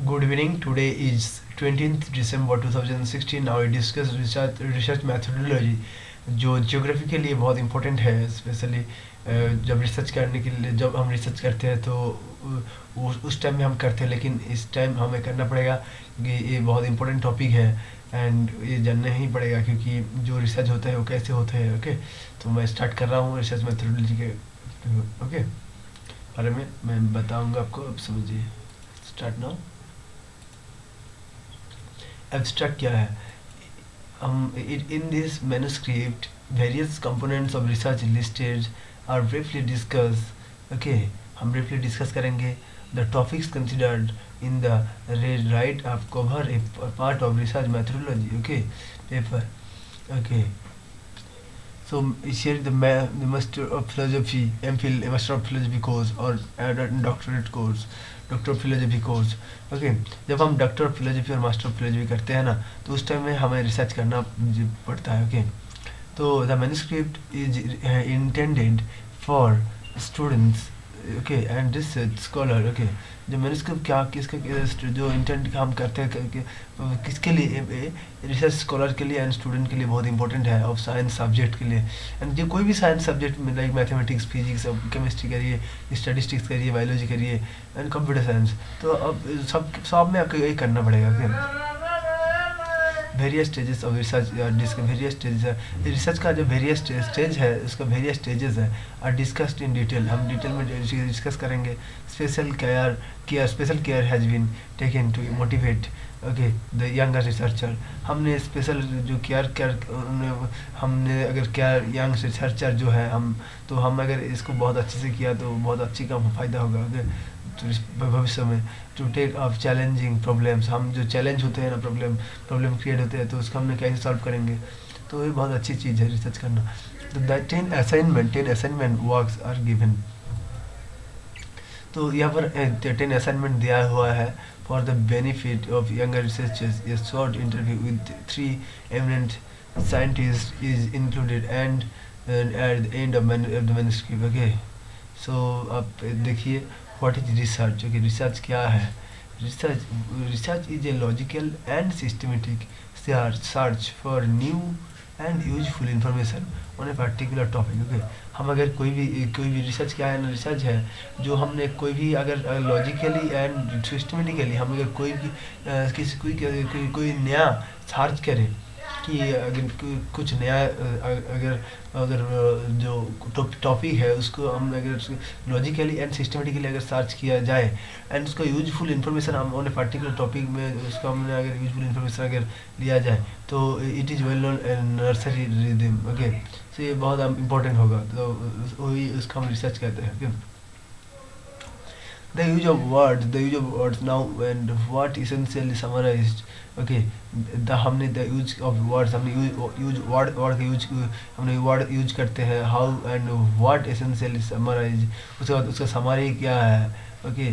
Good evening. Today is 20th December 2016. Now we discuss research methodology जो geography के लिए बहुत इंपॉर्टेंट है, स्पेशली जब रिसर्च करने के लिए, जब हम रिसर्च करते हैं तो उस टाइम में हम करते हैं, लेकिन इस टाइम हमें करना पड़ेगा क्योंकि ये बहुत इंपॉर्टेंट टॉपिक है एंड ये जानना ही पड़ेगा क्योंकि जो रिसर्च होता है वो कैसे होता है। ओके, तो मैं स्टार्ट कर रहा हूँ रिसर्च मेथोडोलॉजी के ओके बारे में मैं बताऊँगा आपको, अब समझिए। Start now. एब्स्ट्रैक्ट क्या है? In this manuscript, various components of research listed are briefly discussed. Okay, हम briefly discuss करेंगे the topics considered in the right of cover a part of research methodology. Okay, paper. Okay, so here the Master of Philosophy, MPhil, Master of Philosophy course or doctorate course, doctor of philosophy course. Okay, जब हम doctor of philosophy और master of philosophy करते हैं ना, तो उस time में हमें रिसर्च करना पड़ता है। ओके, तो the manuscript is intended for students okay and research scholar. Okay, जो मैन्युस्क्रिप्ट क्या किसके जो इंटेंट हम करते हैं किसके लिए? रिसर्च स्कॉलर के लिए एंड स्टूडेंट के लिए बहुत इंपॉर्टेंट है, ऑफ साइंस सब्जेक्ट के लिए। एंड जो कोई भी साइंस सब्जेक्ट में लाइक मैथमेटिक्स, फिजिक्स, केमिस्ट्री करिए, स्टैटिस्टिक्स करिए, बायोलॉजी करिए एंड कंप्यूटर साइंस, तो अब सब में आपको यही करना पड़ेगा। Okay, various stages of research, various stages है रिसर्च का, जो वेरियस स्टेज है उसका वेरियस स्टेजेस है और डिस्कस्ड इन डिटेल, हम डिटेल में डिस्कस करेंगे। Special care has been taken to motivate okay the younger researcher. हमने स्पेशल जो केयर हमने अगर केयर यंग रिसर्चर जो है हम अगर इसको बहुत अच्छे से किया तो बहुत अच्छी का फ़ायदा होगा। ओके, तो भविष्य में to take off challenging problems, हम जो चैलेंज होते हैं ना, प्रॉब्लम क्रिएट होते हैं तो उसको हमने कैसे सॉल्व करेंगे, तो ये बहुत अच्छी चीज़ है रिसर्च करना। तो the 10 assignment works are given. तो यहाँ पर 10 असाइनमेंट दिया हुआ है for the benefit of younger researchers. A short interview with 3 eminent scientist is included and at the end of the manuscript. Okay, so आप देखिए what is research. Okay, research क्या है? Research is a logical and systematic search for new and useful information on a particular topic. Okay, हम अगर कोई भी research क्या है ना, रिसर्च है जो हमने कोई भी अगर लॉजिकली एंड सिस्टमेटिकली हम अगर कोई भी किसी कोई नया सर्च करें कि अगर कुछ नया अगर अगर जो टॉपिक है उसको हम अगर लॉजिकली एंड सिस्टमेटिकली अगर सर्च किया जाए एंड उसको यूजफुल इन्फॉर्मेशन हम ऑन ए पर्टिकुलर टॉपिक में उसको हमने अगर यूजफुल इन्फॉर्मेशन अगर लिया जाए तो it is well known nursery rhythm. Okay, तो ये बहुत इंपॉर्टेंट होगा, तो वही उसका हम रिसर्च कहते हैं। Okay, the use of words now and what essentially summarized। okay the हमने the use of words हमने use word का use हमने word यूज करते हैं how and what essentially summarize, उसके बाद उसका summary क्या है। okay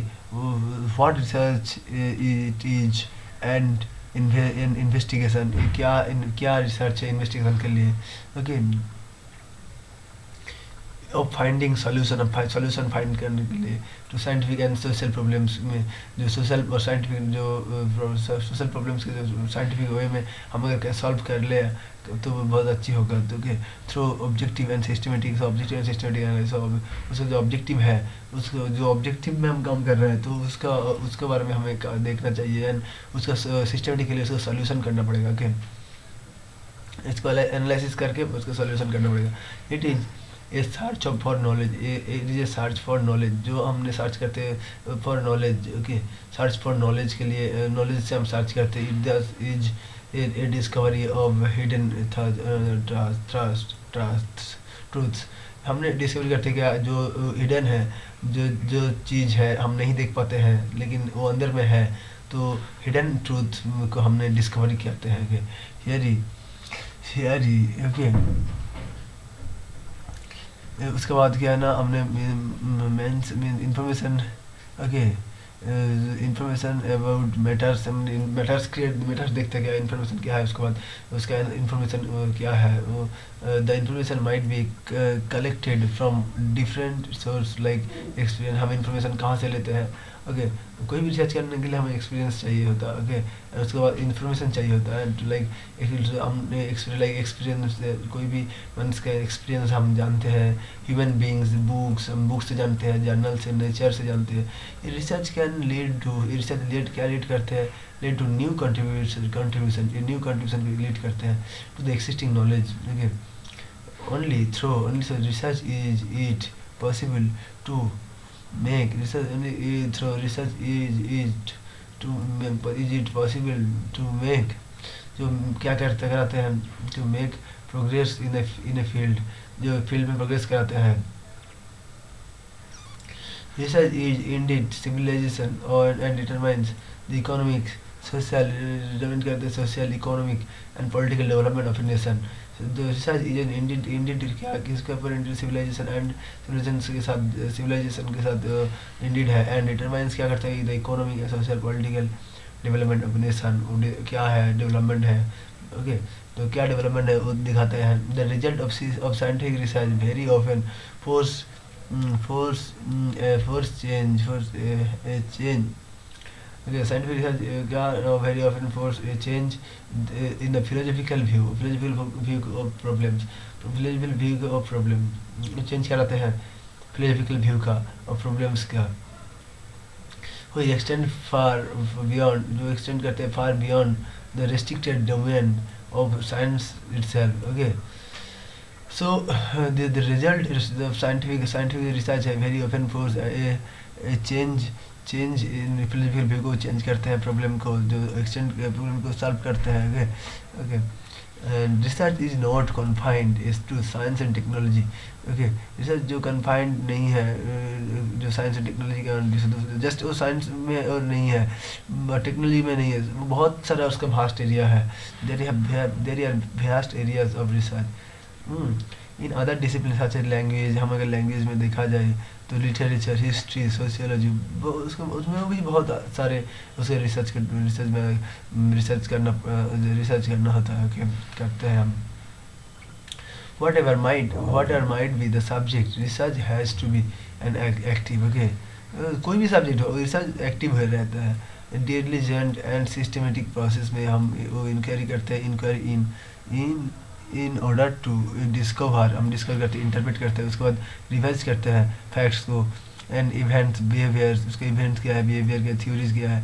what research it is and investigation क्या research है investigation के लिए। okay of finding solution find करने के लिए to scientific and social problems में, जो सोशल और साइंटिफिक जो सोशल प्रॉब्लम्स के जो साइंटिफिक वे में हम अगर सॉल्व कर ले तो वो बहुत अच्छी होगा। तो के through objective and systematic analysis, उसका जो ऑब्जेक्टिव है उसको जो ऑब्जेक्टिव में हम काम कर रहे हैं तो उसके बारे में हमें देखना चाहिए एंड उसका सिस्टमेटिकली उसका सोल्यूशन करना पड़ेगा। ओके, इसको एनालिसिस करके उसका सोल्यूशन करना पड़ेगा। It is a search for knowledge, it is A search for knowledge, जो हमने सर्च करते हैं for knowledge. Okay, search for knowledge के लिए नॉलेज से हम सर्च करते हैं। It is A discovery of hidden truths, हमने डिस्कवरी करते हैं क्या जो हिडन है, जो चीज़ है हम नहीं देख पाते हैं लेकिन वो अंदर में है, तो हिडन ट्रूथ को हमने डिस्कवरी करते हैं। हियरी ओके, उसके बाद क्या है ना, हमने information okay information about matters देखते हैं क्या इन्फॉर्मेशन क्या है, उसके बाद उसका इंफॉर्मेशन क्या है वो the information might be collected from different source like experience, हम इंफॉर्मेशन कहाँ से लेते हैं ओके। कोई भी रिसर्च करने के लिए हमें एक्सपीरियंस चाहिए होता है, ओके। उसके बाद इन्फॉर्मेशन चाहिए होता है, तो लाइक हमने एक्सपीरियंस, कोई भी मनुष्य का एक्सपीरियंस हम जानते हैं, ह्यूमन बींग्स, बुक्स, हम बुक्स से जानते हैं, जर्नल से, नेचर से जानते हैं। ये research can lead to, research lead करते हैं, लीड टू न्यू कंट्रीब्यूशन, ये न्यू कंट्रीब्यूशन लीड करते हैं to the existing knowledge, okay. Only so research is it possible to make research, only through research is to is it possible to make, जो क्या करते कराते हैं, to make progress in a field, जो field में progress कराते हैं। Research is indeed civilization or and determines the economic, social, determine करते हैं social, economic and political development of a nation। The research is an indeed क्या किसके ऊपर, indeed civilization and civilization के साथ indeed है, and determines क्या करता है, the economic and social political development of a nation, क्या है डेवलपमेंट है, ओके। तो क्या डेवलपमेंट है वो दिखाते हैं। The result of scientific research very often force change. Okay, scientific research very often force a change in the philosophical view of problems, philosophical view of problem, change कराते हैं philosophical view का और problems का, which extend far beyond, जो extend करते हैं far beyond the restricted domain of science itself, okay। So the result is the scientific research है very often force a change in philosophical view को change करते हैं, problem को जो extend problem को सॉल्व करते हैं, okay okay. Research is not confined is to science and technology, okay. Research जो कन्फाइंड नहीं है, जो साइंस एंड टेक्नोलॉजी का जस्ट वो साइंस में और नहीं है, टेक्नोलॉजी में नहीं है, वो बहुत सारा उसका वास्ट एरिया है, there are vast areas of research. In other discipline such as language, हम अगर लैंग्वेज में देखा जाए तो लिटरेचर, हिस्ट्री, सोशियोलॉजी, वो उसको उसमें भी बहुत सारे उसे रिसर्च में रिसर्च करना होता है, कि करते हैं हम। whatever might be the subject, research has to be an active, okay। कोई भी सब्जेक्ट हो, रिसर्च एक्टिव हो रहता है, डिलीजेंट एंड सिस्टमेटिक प्रोसेस में हम वो इंक्वायरी करते हैं, inquiry in order to discover, हम डिस्कवर करते हैं, इंटरप्रेट करते हैं, उसके बाद रिवाइज करते हैं फैक्ट्स को, एंड इवेंट्स, बिहेवियर्स, उसके इवेंट्स क्या है, बिहेवियर क्या, थ्योरीज क्या है,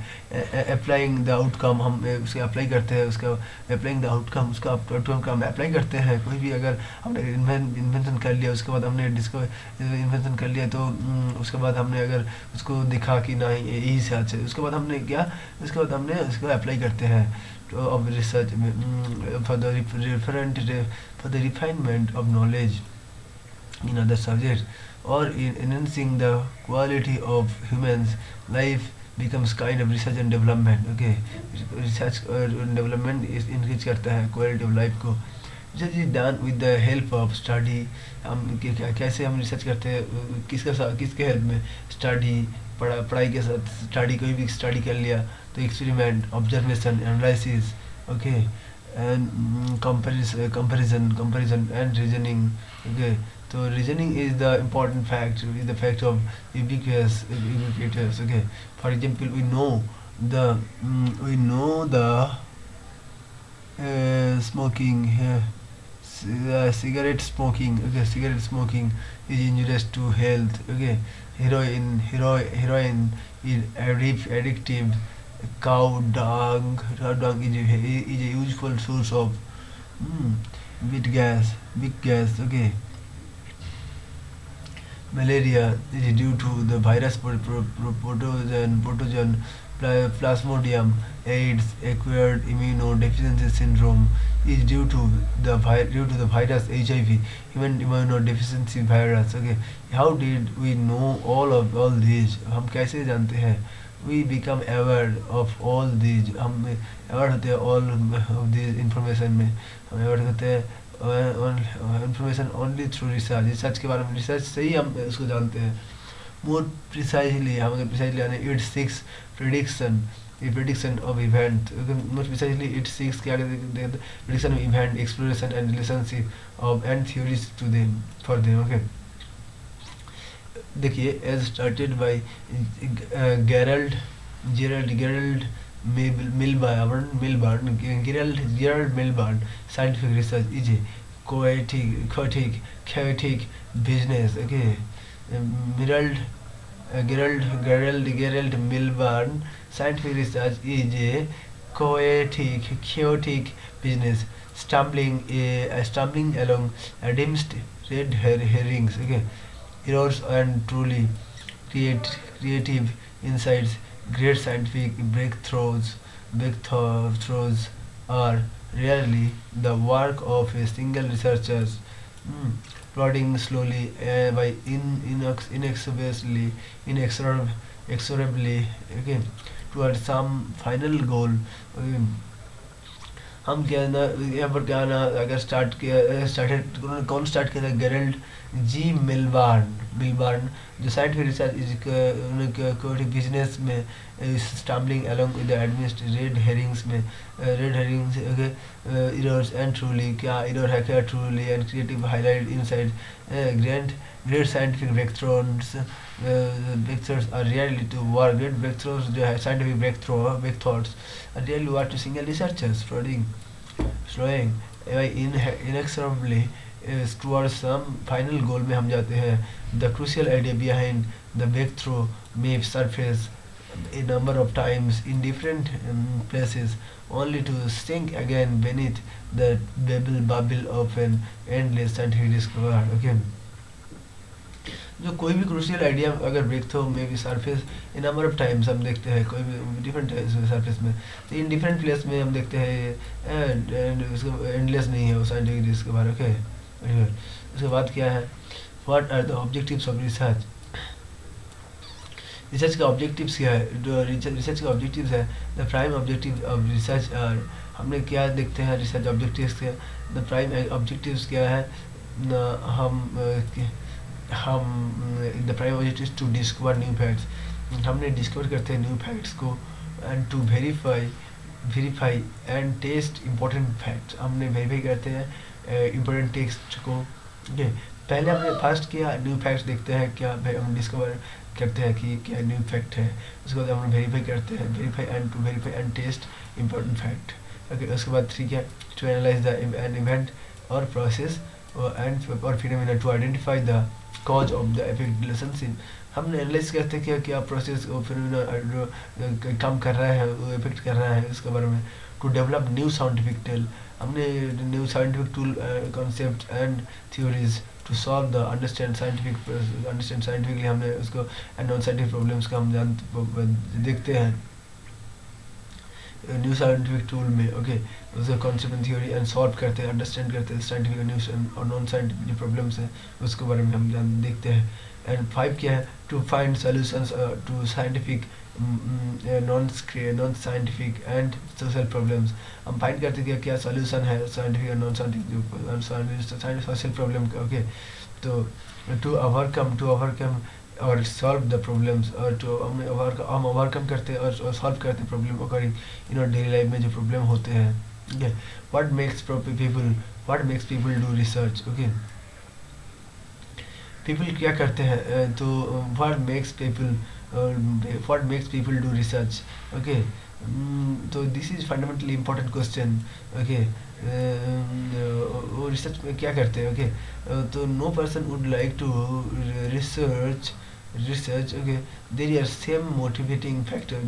अप्लाइंग द आउटकम, हम उसके अप्लाई करते हैं, उसका अप्लाइंग द आउटकम, उसका आउटकम का हम अप्लाई करते हैं। कोई भी अगर हमने इन्वेंशन कर लिया, उसके बाद हमने इन्वेंशन कर लिया, तो उसके बाद हमने अगर उसको देखा कि नहीं यही सच है, उसके बाद हमने क्या, उसके बाद हमने उसको अप्लाई करते हैं of research for the refinement of knowledge in other subjects, or in enhancing the quality of humans life becomes kind of research and development, okay। research and development is increase करता है quality of life को। Research is done with the help of study, हम कैसे हम research करते हैं, किसके help में, स्टडी, पढ़ाई के साथ स्टडी, कोई भी स्टडी कर लिया तो experiment, observation, analysis, okay, and comparison and reasoning, okay. तो reasoning is the important fact, is the fact of ubiquitous, okay. For example we know the smoking, cigarette smoking, okay, cigarette smoking is injurious to health, okay। Heroin is addictive, cow dung is a useful source of big gas, okay। Malaria is due to the virus protozoan Plasmodium. AIDS acquired immunodeficiency syndrome is due to the virus HIV, human immunodeficiency virus, okay। How did we know all these, हम कैसे जानते हैं, we become aware of all these, हम aware होते हैं all of these information में, हम aware होते हैं information only through research के बारे में, रिसर्च से ही हम उसको जानते हैं। more precisely, हम अगर precisely आने, it seeks prediction of event, more precisely it seeks क्या कहते हैं, prediction of event, exploration and relationship of and theories to them, for them, okay। देखिए, as started by Gerald Gerald Milburn, Gerald Milburn, scientific research is a chaotic business. Okay, Gerald Gerald Milburn, scientific research is a chaotic business, stumbling along amidst herrings. Okay, errors and truly creative insights. Great scientific breakthroughs are rarely the work of a single researcher, mm, plodding slowly by inexorably, okay, towards some final goal. Okay, हम क्या ना यहाँ पर क्या ना, अगर started कौन start किया था? गेरल्ड जी मिलबार्न, जो साइंटिफिक रिसर्च इज बिजनेस में stumbling along with red herrings में, red herrings errors and truly, क्या एरर है, क्या truly, and creative highlight inside great scientific breakthroughs are rarely to work. Great breakthroughs जो है scientific breakthroughs are rarely work to single researchers, slowing inexorably towards some final goal में हम जाते हैं. The crucial idea behind the breakthrough may surface a number of times in different places, only to sink again beneath the bubble of an endless scientific discovery. Okay, जो कोई भी crucial idea अगर break through में भी surface in number of times हम देखते हैं, कोई भी डिफरेंट सरफेस में, तो इन डिफरेंट प्लेस में हम देखते हैं एंड उसको एंडलेस नहीं है वो साइंटिफिक रिसर्च के बारे में. ओके, उसके बाद क्या है? What are the objectives of research? Research का ऑब्जेक्टिव्स क्या है? जो रिसर्च का ऑब्जेक्टिव्स है, the prime objective of research are, हमने क्या देखते हैं रिसर्च ऑब्जेक्टिव्स के? द प्राइम ऑब्जेक्टिव्स क्या है? The prime objective to discover new facts, हमने डिस्कवर करते हैं न्यू फैक्ट्स को, and to verify and test important facts, हमने वेरीफाई करते हैं इम्पोर्टेंट टेक्स्ट को. ठीक है, पहले हमने फर्स्ट किया न्यू फैक्ट्स देखते हैं, क्या हम डिस्कवर करते हैं कि क्या न्यू फैक्ट है, उसके बाद हम वेरीफाई करते हैं, verify and test important fact. Okay, उसके बाद ठीक है, टू एनालाइज एन इवेंट और प्रोसेस और phenomena, to identify the cause of the effect relationship, हमने एनालाइज करते हैं कि क्या प्रोसेस और फिनोमेना काम कर रहा है, इफेक्ट कर रहा है उसके बारे में. To develop new scientific tool, हमने new scientific tool concept and theories to solve the understand scientifically, हमने उसको एंड नॉन साइंटिफिक प्रॉब्लम्स का हम देखते हैं न्यू साइंटिफिक टूल में. ओके, उसका concept and theory and solve करते हैं, अंडरस्टैंड करते हैं साइंटिफिक न्यूज और नॉन साइंटिफिक जो प्रॉब्लम्स हैं उसके बारे में हम देखते हैं. एंड 5 क्या है? To find solutions to scientific non scientific and social problems, हम फाइंड करते हैं क्या सॉल्यूशन है साइंटिफिक और नॉन साइंटिफिक सोशल प्रॉब्लम का. ओके, तो टू ओवरकम और सॉल्व द प्रॉब्लम्स, और जो हम ओवरकम करते हैं और सॉल्व करते हैं प्रॉब्लम अकॉर्डिंग इन और डेली लाइफ में जो प्रॉब्लम होते हैं. ठीक है, what makes people do research. Okay, people क्या करते हैं, तो what makes people do research. Okay, तो this is fundamentally important question. Okay, वो रिसर्च में क्या करते हैं. ओके, तो no person would like to research. Okay, there are same motivating factors,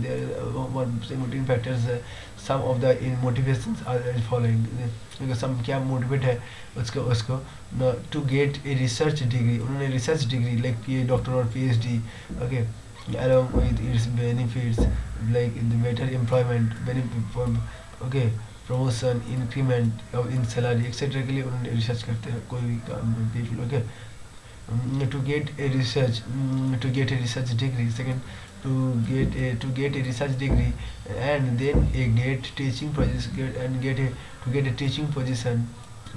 some of the motivations are as following. some क्या motivate है उसको to get a research degree, उन्होंने रिसर्च डिग्री लाइक डॉक्टर और PhD. Okay, along with its benefits like the better employment benefit, okay, promotion, increment in salary etc के लिए उन्होंने research करते हैं कोई भी काम में people. Okay, to get a research degree. Second, to get a research degree and then get teaching teaching position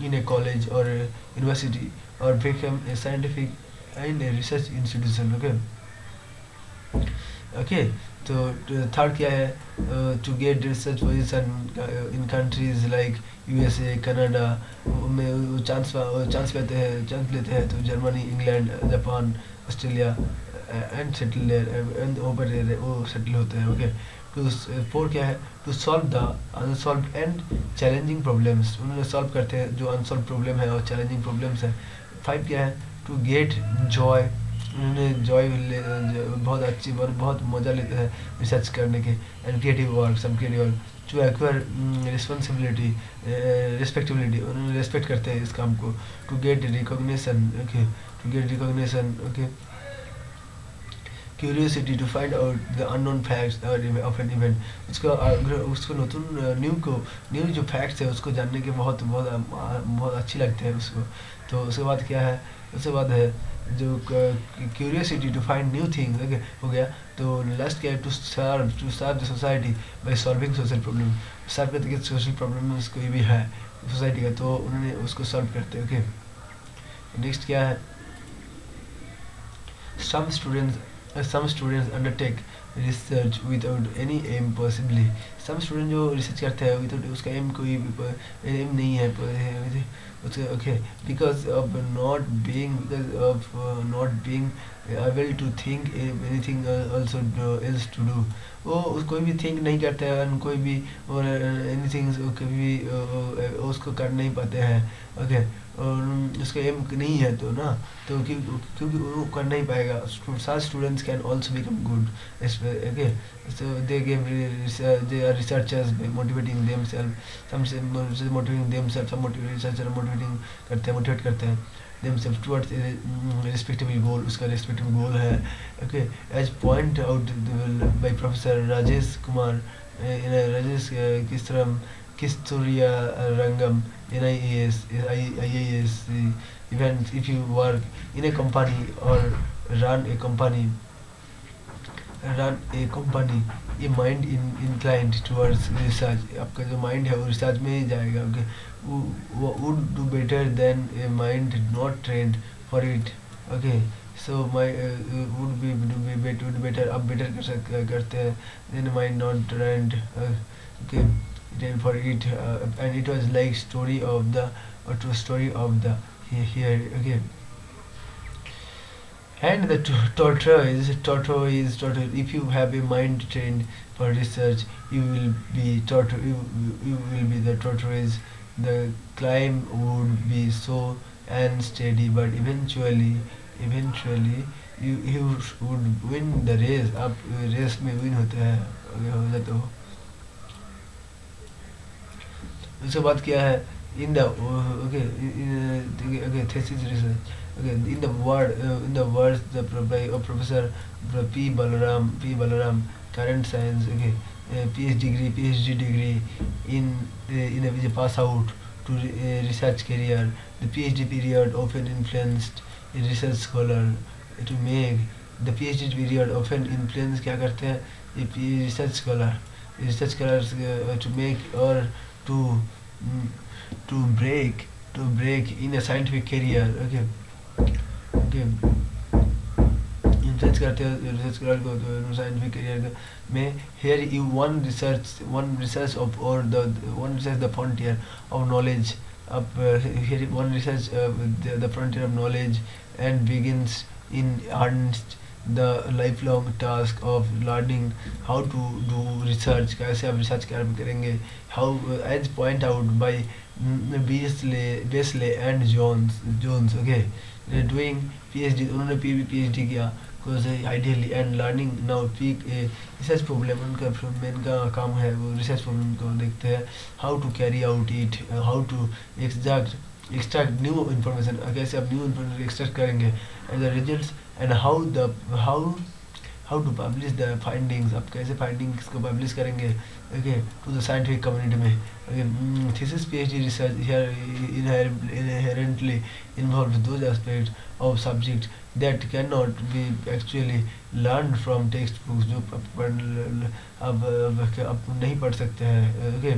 in a college or a university, or become a scientific and a research institution. Okay, तो third क्या है, to get research position in countries like USA, Canada में chance chance लेते हैं, तो Germany, England, Japan, Australia and settle and over वो settle होते हैं। ओके, टू फोर क्या है, to solve the unsolve and challenging problems, उन्होंने सॉल्व करते हैं जो अनसॉल्व प्रॉब्लम है और चैलेंजिंग प्रॉब्लम्स है। फाइव क्या है, टू गेट जॉय, उन्होंने जॉय बहुत अच्छी बहुत मज़ा लेते हैं रिसर्च करने के, एंड क्रिएटिव वर्क, सब creative work. To acquire responsibility respectability, उन्होंने रेस्पेक्ट करते हैं इस काम को। To get recognition, okay, to get recognition, okay. Curiosity, to find out the unknown facts of an event, उसको उसको नतून न्यू जो फैक्ट्स है उसको जानने के बहुत बहुत बहुत अच्छी लगते हैं उसको। तो उसके बाद क्या है, उसके बाद है जो curiosity to find new things, okay हो गया। तो लास्ट क्या है, to serve the society by solving social problem, serve करते कि सोशल प्रॉब्लम कोई भी है सोसाइटी का तो उन्होंने उसको सॉल्व करते हैं। ओके, नेक्स्ट क्या है, some students undertake research without any aim possibly, some student जो रिसर्च करते हैं विदाउट उसका एम कोई एम नहीं है उसका। Okay, because of not being able to think anything also else to do, वो कोई भी थिंक नहीं करते हैं, कोई भी और एनीथिंग कभी भी उसको कर नहीं पाते हैं। ओके, और उसका एम नहीं है तो ना, तो क्योंकि वो कर नहीं पाएगा। such students can also become good, okay, so they are researchers by motivating themselves, some motivating themselves, some researcher motivate करते हैं themselves towards a respectable goal, उसका respectable goal है। okay, as point out by Professor Rajesh Kumar Rajesh Kisturiya Rangam, IAS events, if you work in a company or run a company, ये mind inclined towards research, आपका जो mind है वो research में ही जाएगा। Okay, वो would do better than a mind not trained for it। Okay, so my would be better, आप better करते हैं then mind not trained, okay, trained for it, and it was like story of the here, okay। And the tortoise, if you have a mind trained for research, you will be you will be the tortoise. The climb would be so unsteady, but eventually you would win the race। आप race में win होते हैं, हो जाते हो। उसके बाद क्या है, in the okay thesis research, okay, in the words the Professor P Balaram, current science, okay, PhD degree in a pass out to research career. The PhD period often influenced a research scholar to make the PhD period often influence क्या करते हैं ये research scholars to make or to break in a scientific career। okay, research करते हो research को तो scientific career में here you one research of or the one research the frontier of knowledge, up here one research the frontier of knowledge and begins in earnest the lifelong task of learning how to do research, कैसे आप research करेंगे। how as point out by Beasley and Jones, okay, doing PhD, उन्होंने PhD किया because ideally and learning now peak research problem, उनका main का काम है वो रिसर्च प्रॉब्लम को देखते हैं, how to carry out it, how to extract new information, कैसे आप न्यू इन्फॉर्मेशन एक्सट्रैक्ट करेंगे, and the results and how to publish the findings, आप कैसे findings को publish करेंगे, okay, to the scientific community में। okay, thesis PhD research here inherently involves those aspects of subject that cannot be actually learned from textbooks, जो आप नहीं पढ़ सकते हैं। okay,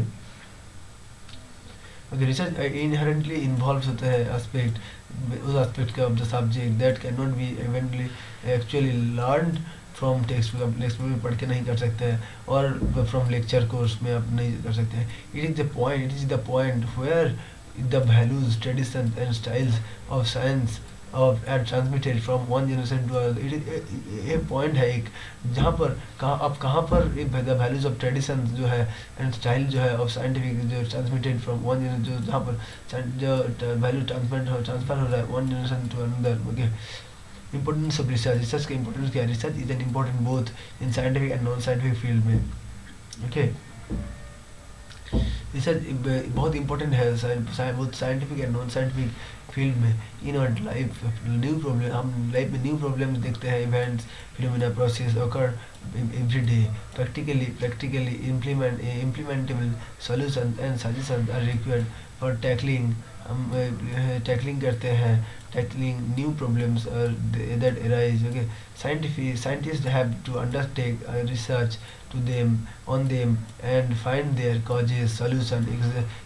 रिसर्च इनहेरेंटली इन्वॉल्व होता है उस एस्पेक्ट का of the subject that can not B इवेंटली actually learn from text book, text book में पढ़ के नहीं कर सकते हैं, और फ्रॉम लेक्चर कोर्स में आप नहीं कर सकते हैं। It is the point where the values, tradition and styles of science of and transmitted from one generation to another। ये पॉइंट है एक, जहाँ पर कहाँ पर द वैल्यूज ऑफ ट्रेडिशन जो है एंड स्टाइल जो है ऑफ साइंटिफिक जो ट्रांसमिटेड फ्रॉम वन जनरेशन, जो जहाँ पर जो वैल्यू ट्रांसफर हो रहा है one generation to another. Okay, importance of research, research का इंपॉर्टेंस क्या है? Research is an important both in scientific and non scientific field में। ओके, रिसर्च बहुत इंपॉर्टेंट है both scientific and non scientific field में। In our life new problem, हम life में new problems देखते हैं, events, phenomena, process occur every day। Practically implementable solutions and suggestions are required for tackling, हम tackling करते हैं, tackling new problems that arise। Okay, scientists have to undertake research on them and find their causes, solution,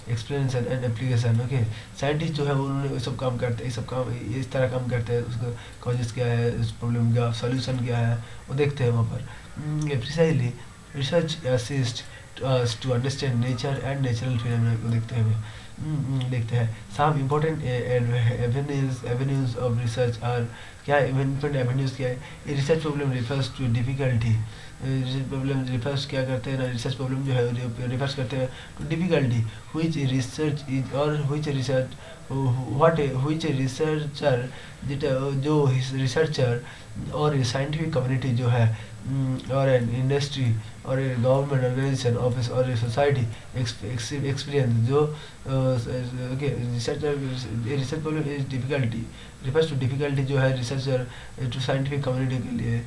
explanation and application। Okay, scientist जो है उन्होंने ये सब काम करते हैं, ये सब काम इस तरह काम करते हैं, उसका कॉजेस क्या है, उस प्रॉब्लम का सॉल्यूशन क्या है, वो देखते हैं वहाँ पर। Precisely research assist to understand nature and natural phenomena को देखते हैं। Some important avenues of research are, क्या इम्पोर्टेंट एवेन्यूज क्या है? ये research problem refers to difficulty, research problem refers क्या करते हैं ना, रिसर्च प्रॉब्लम जो है रिफर्स करते हैं to difficulty which research is और व्हिच रिसर्च व्हिच रिसर्चर, जो रिसर्चर और साइंटिफिक कम्युनिटी जो है और एन इंडस्ट्री और गवर्नमेंट ऑर्गेनाइजेशन ऑफिस और सोसाइटी एक्सपीरियंस जो research problem is difficulty refers to difficulty जो है रिसर्चर टू साइंटिफिक कम्युनिटी के लिए।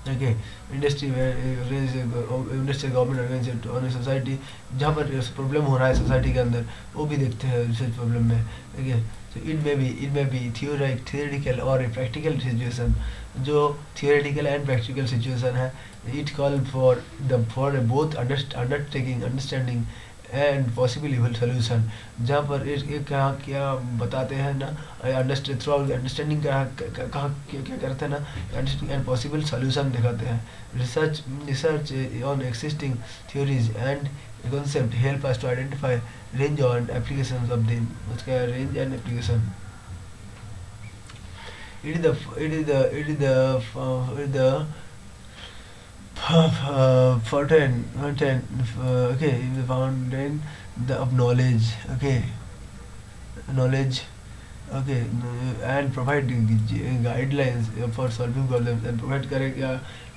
ओके, इंडस्ट्री गवर्नमेंट ऑर्गेनाइजेशन और सोसाइटी, जहाँ पर प्रॉब्लम हो रहा है सोसाइटी के अंदर, वो भी देखते हैं रिसर्च प्रॉब्लम में। Okay, so it may be theoretical or a practical situation, जो theoretical and practical situation है। it call for both understanding and possible solution, जहाँ पर एक क्या बताते हैं ना, अंडरस्टैंडिंग क्या करते हैं ना, अंडरस्टैंडिंग एंड पॉसिबल सोल्यूशन दिखाते हैं। Research on existing theories and concept help us to identify range and applications of them। उसका range and application, it is the fountain okay, the fountain of knowledge। Okay, knowledge, okay, and provide guidelines for solving problems and provide करे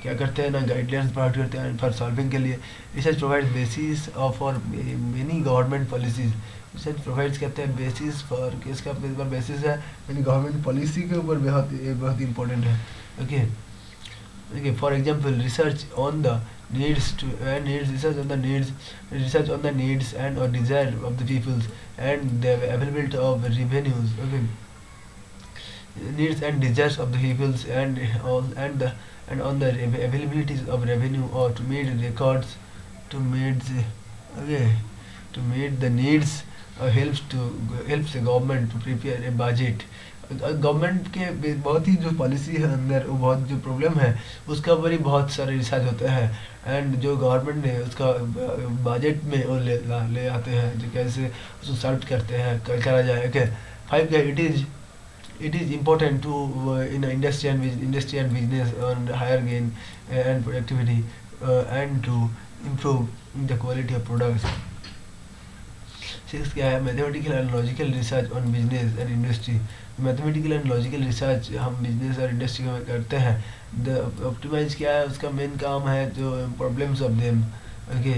क्या करते हैं ना, guidelines provide करते हैं for solving के लिए। Research provide basis for many government policies. Research provides कहते हैं बेसिस फॉर, किसका बेसिस है, यानी गवर्नमेंट पॉलिसी के ऊपर बहुत इंपॉर्टेंट है। Okay, okay, for example research on the needs and or desire of the peoples and the availability of revenues। Okay, needs and desires of the peoples and on the availabilities of revenue or to meet records to meet the needs helps the government to prepare a budget। Government के बहुत ही जो policy है अंदर, वो बहुत जो problem है उसका ऊपर ही बहुत सारे रिसर्च होते हैं, एंड जो गवर्नमेंट ने उसका बजट में वो ले आते हैं, जो कैसे उसको सॉल्व करते हैं करा जाए। ओके, 5 का it is important to in industry and business on higher gain and productivity and to improve the quality of products। 6 क्या है? Mathematical and logical research on business and industry. Mathematical and logical research हम business और industry में करते हैं। The optimise क्या है? उसका मेन काम है जो problems of them. Okay,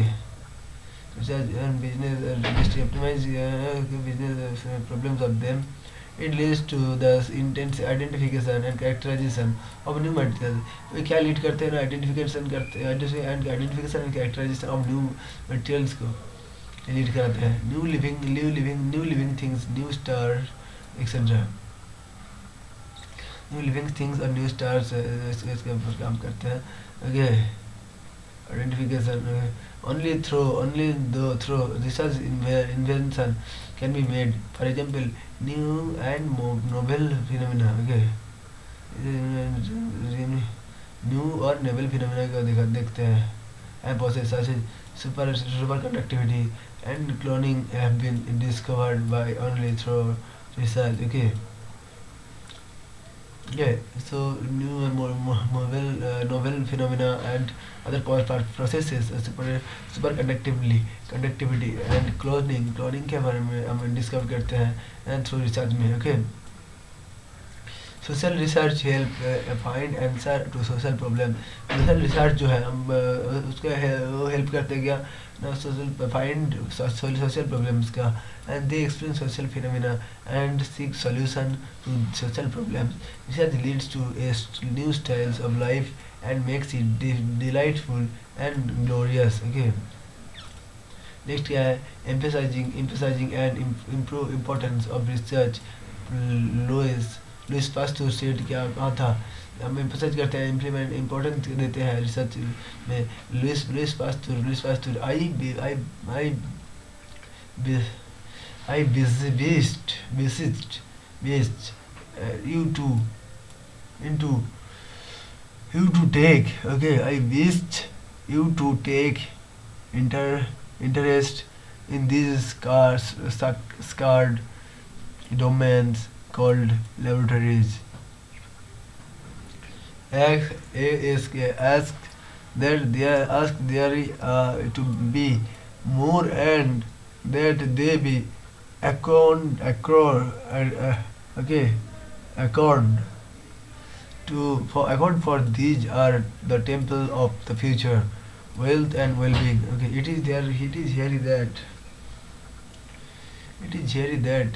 research and business और industry optimize business problems of them. It leads to the intense identification and characterization of new materials। क्या लीड करते हैं ना, identification and characterisation of new materials को lead कराते हैं। New living things, new star etcetera. New living things और new stars इसके ऊपर काम करते हैं। Okay, identification only through research invention can be made, for example new and novel phenomena। Okay, new और नोवेल फिनोमेना को देखते हैं. Hypotheses such as superconductivity and cloning have been discovered by only through research. Okay. Yeah, so new and more novel phenomena and other processes conductivity and cloning के बारे में हम discover करते हैं and through research में. Okay. Social research help find answer to social problem. Social research जो है हम उसको वो हेल्प करते हैं क्या ना, सोशल फाइंड सोशल प्रॉब्लम्स का, and they explain social phenomena and seek solution to social problems. Research leads to a new styles of life and makes it delightful and glorious. Okay. Next क्या है, emphasizing and improve importance of research. Louis Pasteur state क्या कहा था, हम emphasise करते हैं, implement importance देते हैं रिसर्च में. Louis Pasteur I based you to into you to take. Okay, I wished you to take interest in these scarred domains called laboratories. Asked there to be more and that they be accord for these are the temple of the future wealth and well-being. Okay, it is here that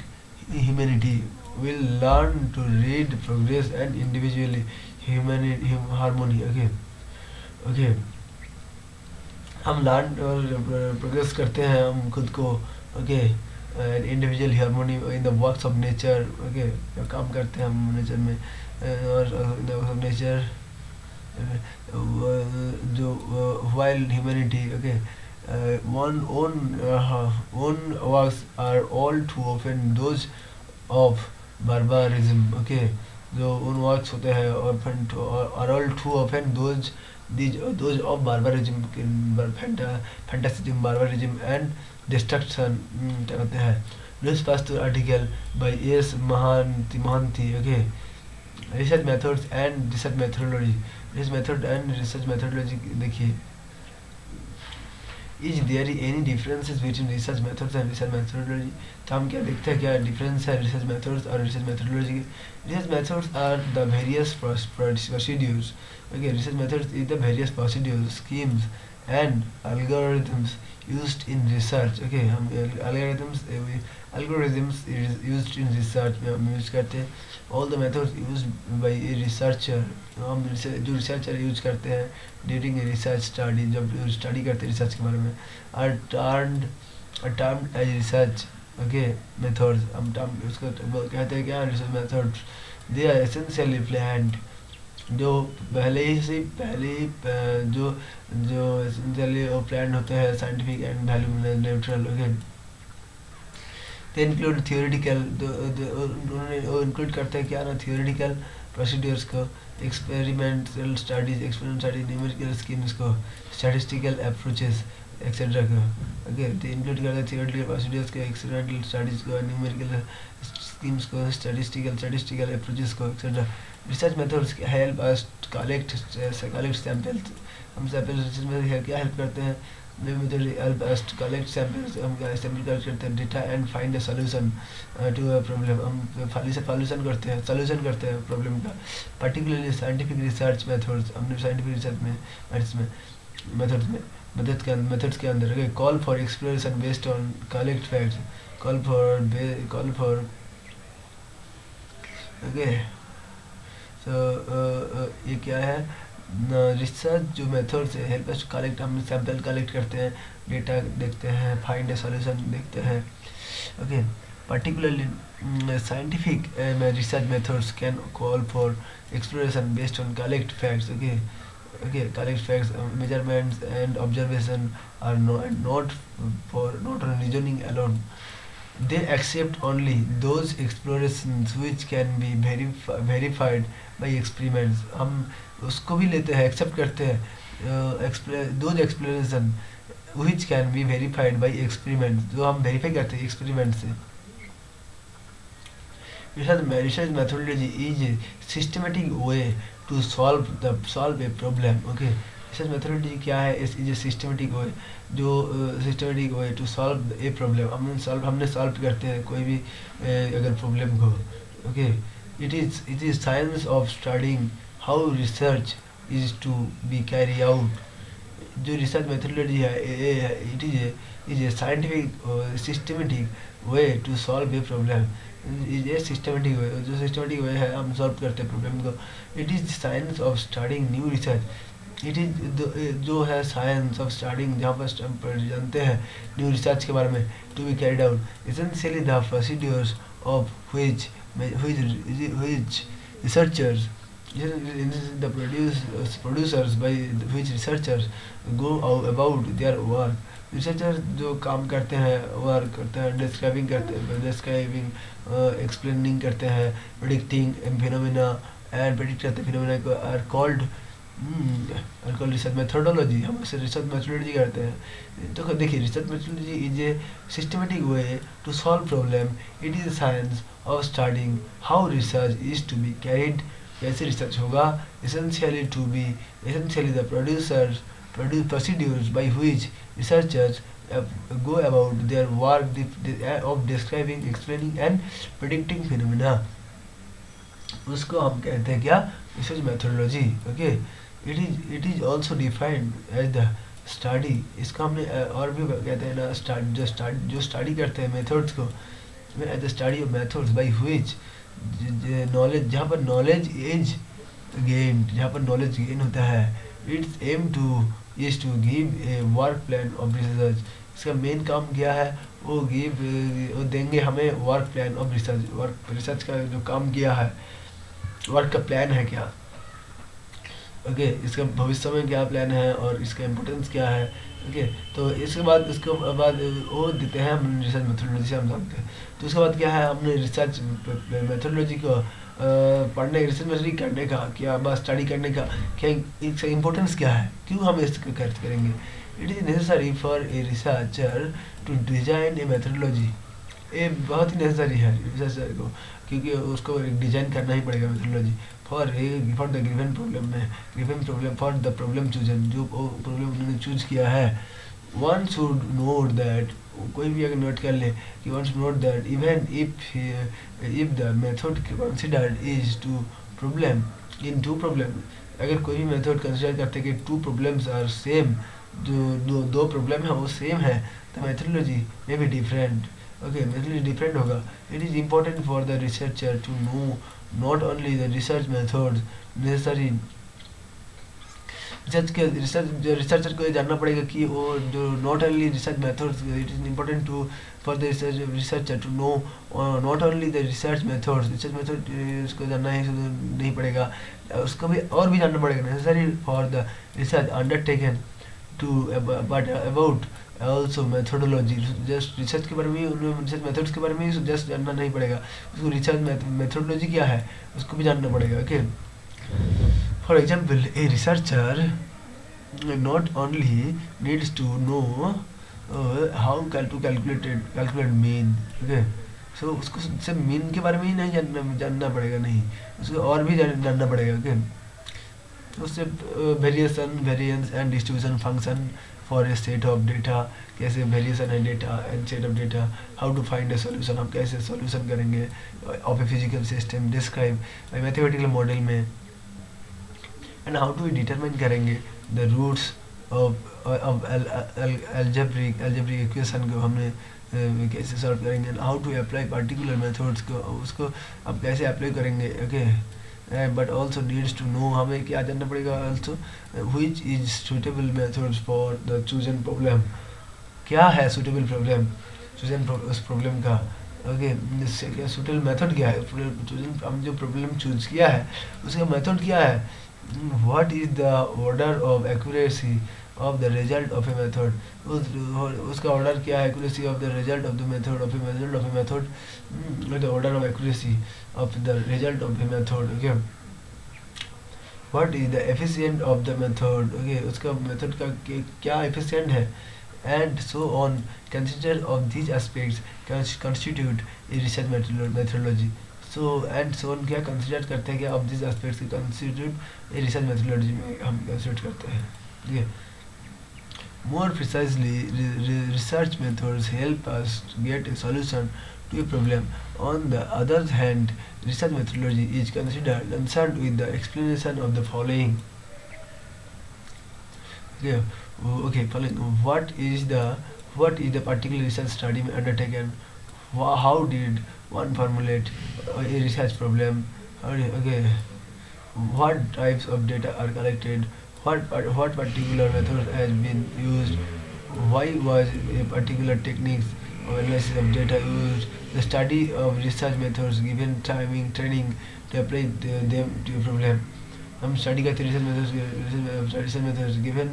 humanity will learn to read progress and individually harmony. Okay. Okay. हम learn और progress करते हैं हम खुद को. Okay. Individual harmony in the works of nature. Okay. काम करते हैं हम नेचर में और in the works of nature जो wild humanity. Okay. One own works are all too often those of barbarism. Okay, जो उन वर्क्स होते हैं और all too often those of barbarism, fantasism, barbarism and destruction. क्या कहते हैं, Louis Pasteur article by S. Mohanty. Okay, research methods and research methodology. research methodology देखिए. Is there any differences between research methods and research methodology? तो हम क्या देखते हैं, क्या डिफरेंस है रिसर्च मेथड्स और रिसर्च मेथोडोलॉजी के. Research methods are the various procedures. Okay. Research methods is the various procedures, schemes and algorithms used in research. Okay, हम algorithms used in research में हम यूज करते हैं. all the methods used by a researcher, हम जो researcher use करते हैं during research study, जब स्टडी करते हैं रिसर्च के बारे में, are termed as research. Okay. Methods हम टर्म उसको कहते हैं क्या, research methods. They are essentially planned, जो पहले ही जो एसेंशियली प्लान होते हैं scientific and value neutral. Okay. They include theoretical, उन्होंने वो इंक्लूड करते हैं क्या ना, थियोरेटिकल प्रोसीड्यूर्स को, एक्सपेरिमेंटल स्टडीज, न्यूमेरिकल स्कीम्स को, स्टैटिस्टिकल अप्रोचेस एक्सेट्रा को. ओके. दे इंक्लूड करते हैं थियोरेटिकल प्रोसीड्यूर्स को, एक्सपेरिमेंटल स्टडीज को, न्यूमेरिकल स्कीम्स को, स्टैटिस्टिकल अप्रोचेस को etcetera. Research methods help us collect samples. हम सैंपल्स में क्या हेल्प करते हैं, method help us to collect samples. हम सैंपल कलेक्ट करते हैं, data and find a solution to a problem. हम सॉल्यूशन करते हैं प्रॉब्लम का. पर्टिकुलरली साइंटिफिक रिसर्च मेथड्स, हमने साइंटिफिक रिसर्च में मेथड्स के अंदर call for exploration based on collect facts, call for okay. तो ये क्या है, रिसर्च जो मेथड्स है हेल्प अस कलेक्ट, हम सैंपल कलेक्ट करते हैं, डेटा देखते हैं, फाइंड ए सॉल्यूशन देखते हैं. Okay. particularly scientific research methods can call for exploration based on collect facts. Okay, collect facts, measurements and observation are not on reasoning alone. they accept only those explorations which can be verified by experiments. हम उसको भी लेते हैं, accept करते हैं those exploration which can be verified by experiments, जो हम verify करते हैं एक्सपेरिमेंट से. Research methodology is a systematic way to solve a problem. Okay, research methodology क्या है? is a systematic way, जो systematic way to solve a problem. हमने solve करते हैं कोई भी अगर problem को. Okay, it is science of studying how research is to be carried out. जो रिसर्च मेथोडोलॉजी है, it is a scientific systematic way to solve a problem. Is a systematic way, जो systematic वे है हम solve करते हैं problem को. It is science of starting new research. It is जो है साइंस ऑफ स्टार्टिंग, जहाँ पर जानते हैं न्यू रिसर्च के बारे में, to be carried out essentially the procedures of which researchers the producers by which researchers go about their work. Researcher जो काम करते हैं, वर्क करते हैं, डिस्क्राइबिंग एक्सप्लेनिंग करते हैं, प्रेडिक्टिंग फिनोमेना एंड प्रेडिक्ट करते हैं फिनोमेना को आर कॉल्ड रिसर्च मेथोडोलॉजी. हम इसे रिसर्च मेथोडोलॉजी करते हैं. तो देखिए, research methodology is a systematic way to solve problem. It is science of studying how research is to be carried. कैसे रिसर्च होगा? essentially the procedures by which researchers go about their work of describing, explaining and predicting phenomena. उसको हम कहते हैं क्या? Research methodology. Okay, it is also defined as the study. इसको हमने और भी कहते हैं ना, जो स्टडी करते हैं मेथड्स को, as the study of methods by which knowledge, जहाँ पर नॉलेज इज गेन्ड, जहाँ पर नॉलेज गेन होता है. It's aim to is to give a work plan of research. इसका मेन काम क्या है? वो देंगे हमें work plan of research. Research का जो काम किया है, वर्क का प्लान है क्या. ओके, इसका भविष्य में क्या प्लान है और इसका इम्पोर्टेंस क्या है. ओके, तो उसके बाद वो देते हैं हम रिसर्च मेथोडोलॉजी से हम जानते हैं. तो उसके बाद क्या है? हमने रिसर्च मेथोडोलॉजी को पढ़ने, रिसर्च मेथोडोलॉजी करने का क्या, बस स्टडी करने का क्या, इसका इम्पोर्टेंस क्या है, क्यों हम इसको खर्च करेंगे. It is necessary for a researcher to design a methodology. ये बहुत ही नेसेसरी है रिसर्चर को, क्योंकि उसको डिजाइन करना ही पड़ेगा methodology for the given problem for the problem chosen, जो प्रॉब्लम उन्होंने चूज किया है. वन शुड नोट दैट, कोई भी अगर नोट कर ले कि one should note that even if the method considered is to problem. अगर कोई भी मेथड कंसिडर करते कि टू प्रॉब्लम्स आर सेम, जो दो प्रॉब्लम है वो सेम है, तो मेथोडोलॉजी में भी डिफरेंट. ओके, मेथोडोलॉजी डिफरेंट होगा. It is important for the researcher to know not only the research methods necessary. Researcher को ये जानना पड़ेगा कि वो जो not only research methods, it is important to for the researcher to know not only the research method उसको जानना ही नहीं पड़ेगा, उसको भी और भी जानना पड़ेगा. Necessary for the research undertaken to but about also methodology. Just research के बारे में, रिसर्च मेथड्स के बारे में जस्ट जानना नहीं पड़ेगा, उसको रिसर्च मेथोडोलॉजी क्या है उसको भी जानना पड़ेगा. Okay, for example a researcher not only needs to know how to calculate mean. Okay, so उसको सिर्फ मीन के बारे में ही नहीं जानना पड़ेगा, नहीं, उसको और भी जानना पड़ेगा. ओके, तो उससे variation, variance and distribution function for a set of data, कैसे वेरिएशन है data and set of data. How to find a solution, हम कैसे सॉल्यूशन करेंगे of a physical system describe mathematical model में. एंड हाउ टू डिटरमाइन करेंगे the roots of algebraic equation को हमने कैसे सॉल्व करेंगे. How to apply particular methods को, उसको आप कैसे अप्लाई करेंगे. Okay, but also needs to know, हमें क्या जानना पड़ेगा also, which is suitable methods for the chosen problem. क्या है सुटेबल प्रॉब्लम, चूजन उस प्रॉब्लम का. ओके, क्या सुटेबल मेथड क्या है, चूजन हम जो प्रॉब्लम चूज किया है उसका मेथड क्या है. What is the order of accuracy of the result of a method, उसका ऑर्डर क्या है, accuracy of the result of the method of a method, order of accuracy of the result of a method, okay. What is the efficient of the method, okay, उसका method का क्या efficient है, and so on, consider of these aspects constitute a research methodology. So and so on क्या consider करते हैं, क्या of this aspects की constitute a research methodology में हम कंसिडर करते हैं, ठीक है। More precisely, research methods help us to get a solution to a problem. On the other hand, research methodology is considered concerned with the explanation of the following. Okay, following. What is the particular research study undertaken? How did one formulate a research problem? Okay, what types of data are collected, what particular method has been used, why was a particular techniques of analysis of data used, the study of research methods given timing training to apply them to a problem। हम study करते research methods given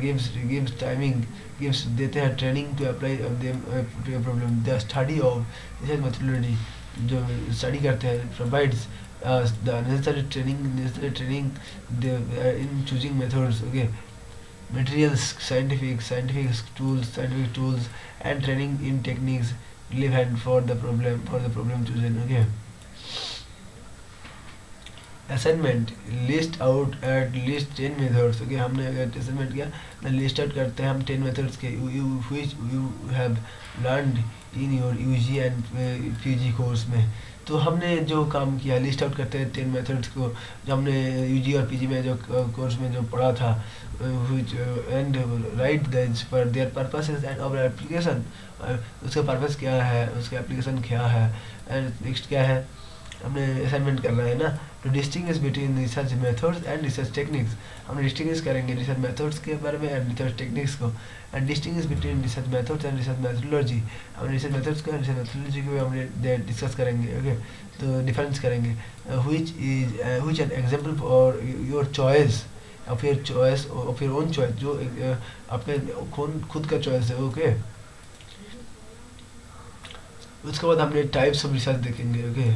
gives timing gives देते हैं training to apply them to a problem. The study of research methodology, जो study करते हैं, provides the necessary training in choosing methods, okay, materials, scientific tools and training in techniques relevant for the problem chosen, okay। Assignment, list out at least 10 methods, okay, हमने अगर assignment किया तो list out करते हैं हम 10 methods के which you have learned in your UG and PG course में। तो हमने जो काम किया लिस्ट आउट करते हैं 10 मेथड्स को जो हमने यूजी और पीजी में जो कोर्स में जो पढ़ा था, which and right that's for their purposes end of application, उसका पर्पस क्या है, उसका एप्लीकेशन क्या है, एंड नेक्स्ट क्या है, हमने असाइनमेंट करना है ना। तो distinguish between research methods and research techniques, हम डिस्टिंग्विश करेंगे रिसर्च मेथड्स के बारे में एंड रिसर्च टेक्निक्स को, and distinguish between research methods and research methodology, हम रिसर्च मेथड्स को रिसर्च मेथोडोलॉजी को हमने डिस्कस करेंगे, ओके। तो डिफरेंस करेंगे, which an example for your choice of your own choice, जो आपके खुद का चॉइस है, ओके। उसके बाद हमने टाइप्स ऑफ रिसर्च देखेंगे, ओके।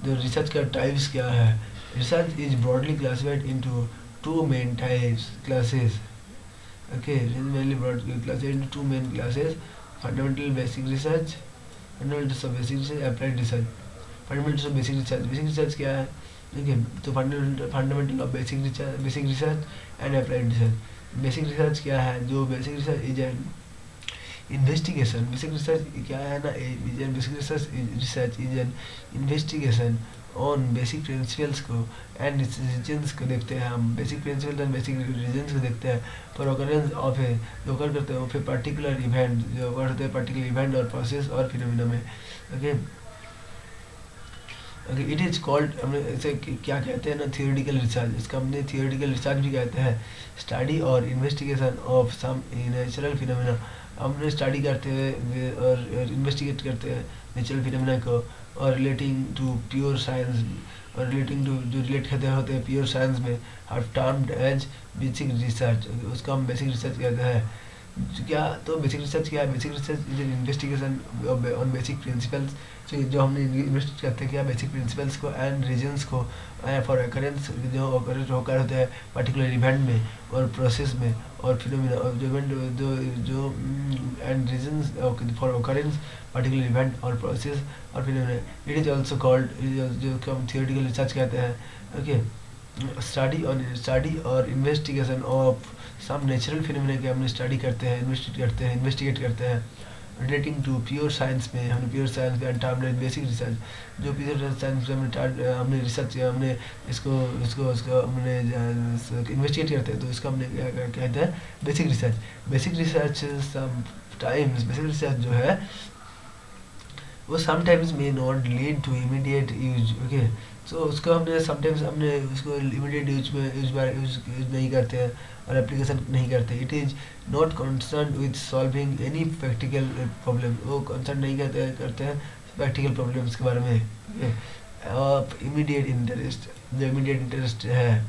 जो रिसर्च का टाइप्स क्या है, research is broadly classified into two main types classes, okay, mainly broad classified into two main classes, fundamental basic research, fundamentals of basic research, applied research. Fundamentals of basic research क्या है, देखिए, तो fundamental of basic research and applied research. Basic research क्या है, जो basic research is an investigation, basic research क्या है ना, basic research is an investigation on basic principles को एंड रीजन्स को देखते हैं हम, basic principles and basic reasons को देखते हैं फॉर ऑकरेंस ऑफ ए, जो occur करते हैं ऑफ ए पर्टिकुलर इवेंट, जो occur होते हैं पर्टिकुलर इवेंट और प्रोसेस और फिनोमिना में, okay. Okay, it is called, हमने इसे क्या कहते हैं ना, थियोरेटिकल रिसर्च, इसका हमने थियोरेटिकल रिसर्च भी कहते हैं। स्टडी और investigation of some natural phenomena, हमने स्टडी करते हैं और इन्वेस्टिगेट करते हैं नेचुरल फिनोमिना को, और रिलेटिंग टू प्योर साइंस, और रिलेटिंग टू जो रिलेट करते होते हैं प्योर साइंस में, are termed as basic research, उसका हम बेसिक रिसर्च कहते हैं। क्या, तो बेसिक रिसर्च क्या है, basic research is an investigation on basic principles, जो हमने इन्वेस्टिगेट करते हैं क्या, बेसिक प्रिंसिपल्स को एंड रीजन्स को फॉर अकरेंस, जो होकर होते हैं पर्टिकुलर इवेंट में और प्रोसेस में और फिनोमिना, और जो इवेंट जो and reasons for occurrence particular event और प्रोसेस और phenomena. It is also called, जो हम थियोरेटिकल रिसर्च कहते हैं, ओके। स्टडी और investigation of some natural phenomena के हमने स्टडी करते हैं, इन्वेस्टिगेट करते हैं। रिलेटिंग टू प्योर साइंस में, हमने प्योर साइंस में टर्म बेसिक रिसर्च, जो प्योर साइंस में हमने रिसर्च हमने इसको हमने इन्वेस्टिगेट करते हैं, तो इसको हमने क्या कहते हैं, basic research. Basic research sometimes, basic research जो है वो sometimes may not lead to immediate use, okay. So उसको हमने समटाइम्स हमने उसको इमीडिएट यूज नहीं करते हैं और एप्लीकेशन नहीं करते। It is not concern with solving any practical problem, वो कंसर्न नहीं करते हैं प्रैक्टिकल प्रॉब्लम्स के बारे में। ऑफ इमीडिएट इंटरेस्ट, जो इमीडिएट इंटरेस्ट है,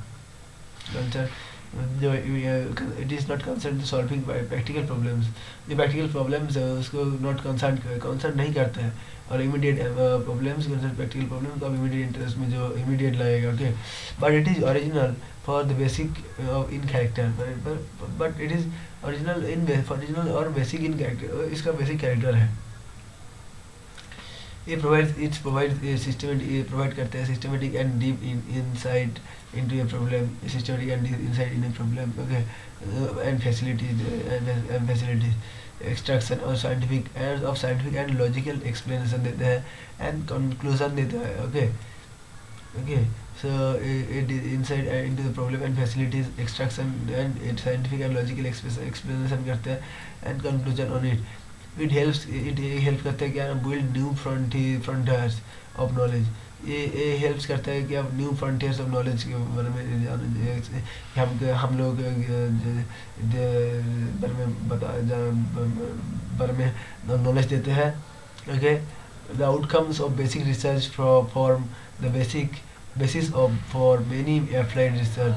कंसर्न जो it is not concern to solving practical problems, जो प्रैक्टिकल प्रॉब्लम्स है उसको नॉट कंसर्न नहीं करता है, और immediate problems practical problems of immediate interest में जो इमीडिएट लगेगा, okay. But it is original for the basic in character, but it is original और बेसिक इन कैरेक्टर, इसका बेसिक कैरेक्टर है। ये प्रोवाइड्स ए सिस्टमेटिक, ये प्रोवाइड करते हैं systematic and deep insight into a problem, systematic and deep insight in a problem, okay. And facilities extraction और scientific and logical explanation देते हैं, and conclusion देता है, okay okay. So it is insight into the problem and facilities extraction and it scientific and logical explanation करते हैं and conclusion on it. It help करता है कि आप build new frontiers of knowledge. ये helps करता है कि आप न्यू फ्रंटियर्स ऑफ नॉलेज के बारे में हम लोग बारे में नॉलेज देते हैं, okay. The outcomes of basic research form the basis of for many applied research.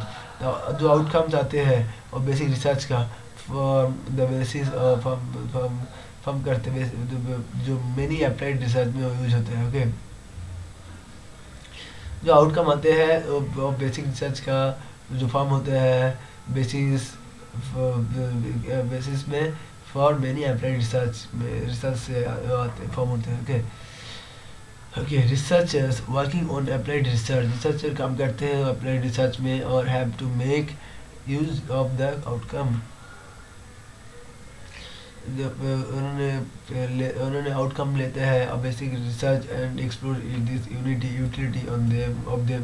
जो आउटकम्स आते हैं और बेसिक रिसर्च का form the basis of form करते हैं जो मेनी अप्लाइड रिसर्च में यूज होते हैं, ओके। जो आउटकम आते हैं और बेसिक रिसर्च का जो फॉर्म होता है बेसिस में फॉर मेनी अप्लाइड रिसर्च से फॉर्म होते हैं, okay okay. Researchers working on applied researcher काम करते हैं अप्लाइड रिसर्च में और have to make use of the outcome. उन्होंने आउटकम लेते हैं और basic research and explore this utility on them of them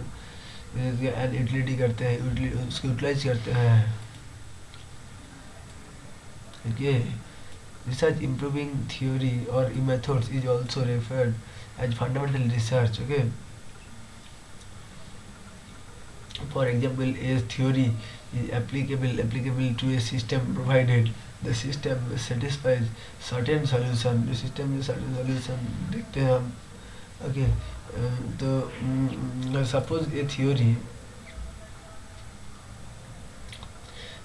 and utility करते हैं, उसको यूटिलाइज करते हैं, ओके। रिसर्च इम्प्रूविंग थ्योरी और methods is also referred as fundamental research, okay. For example, a theory is applicable to a system provided the system satisfies certain solution. जो system में certain solution देखते हैं हम, okay. तो suppose a theory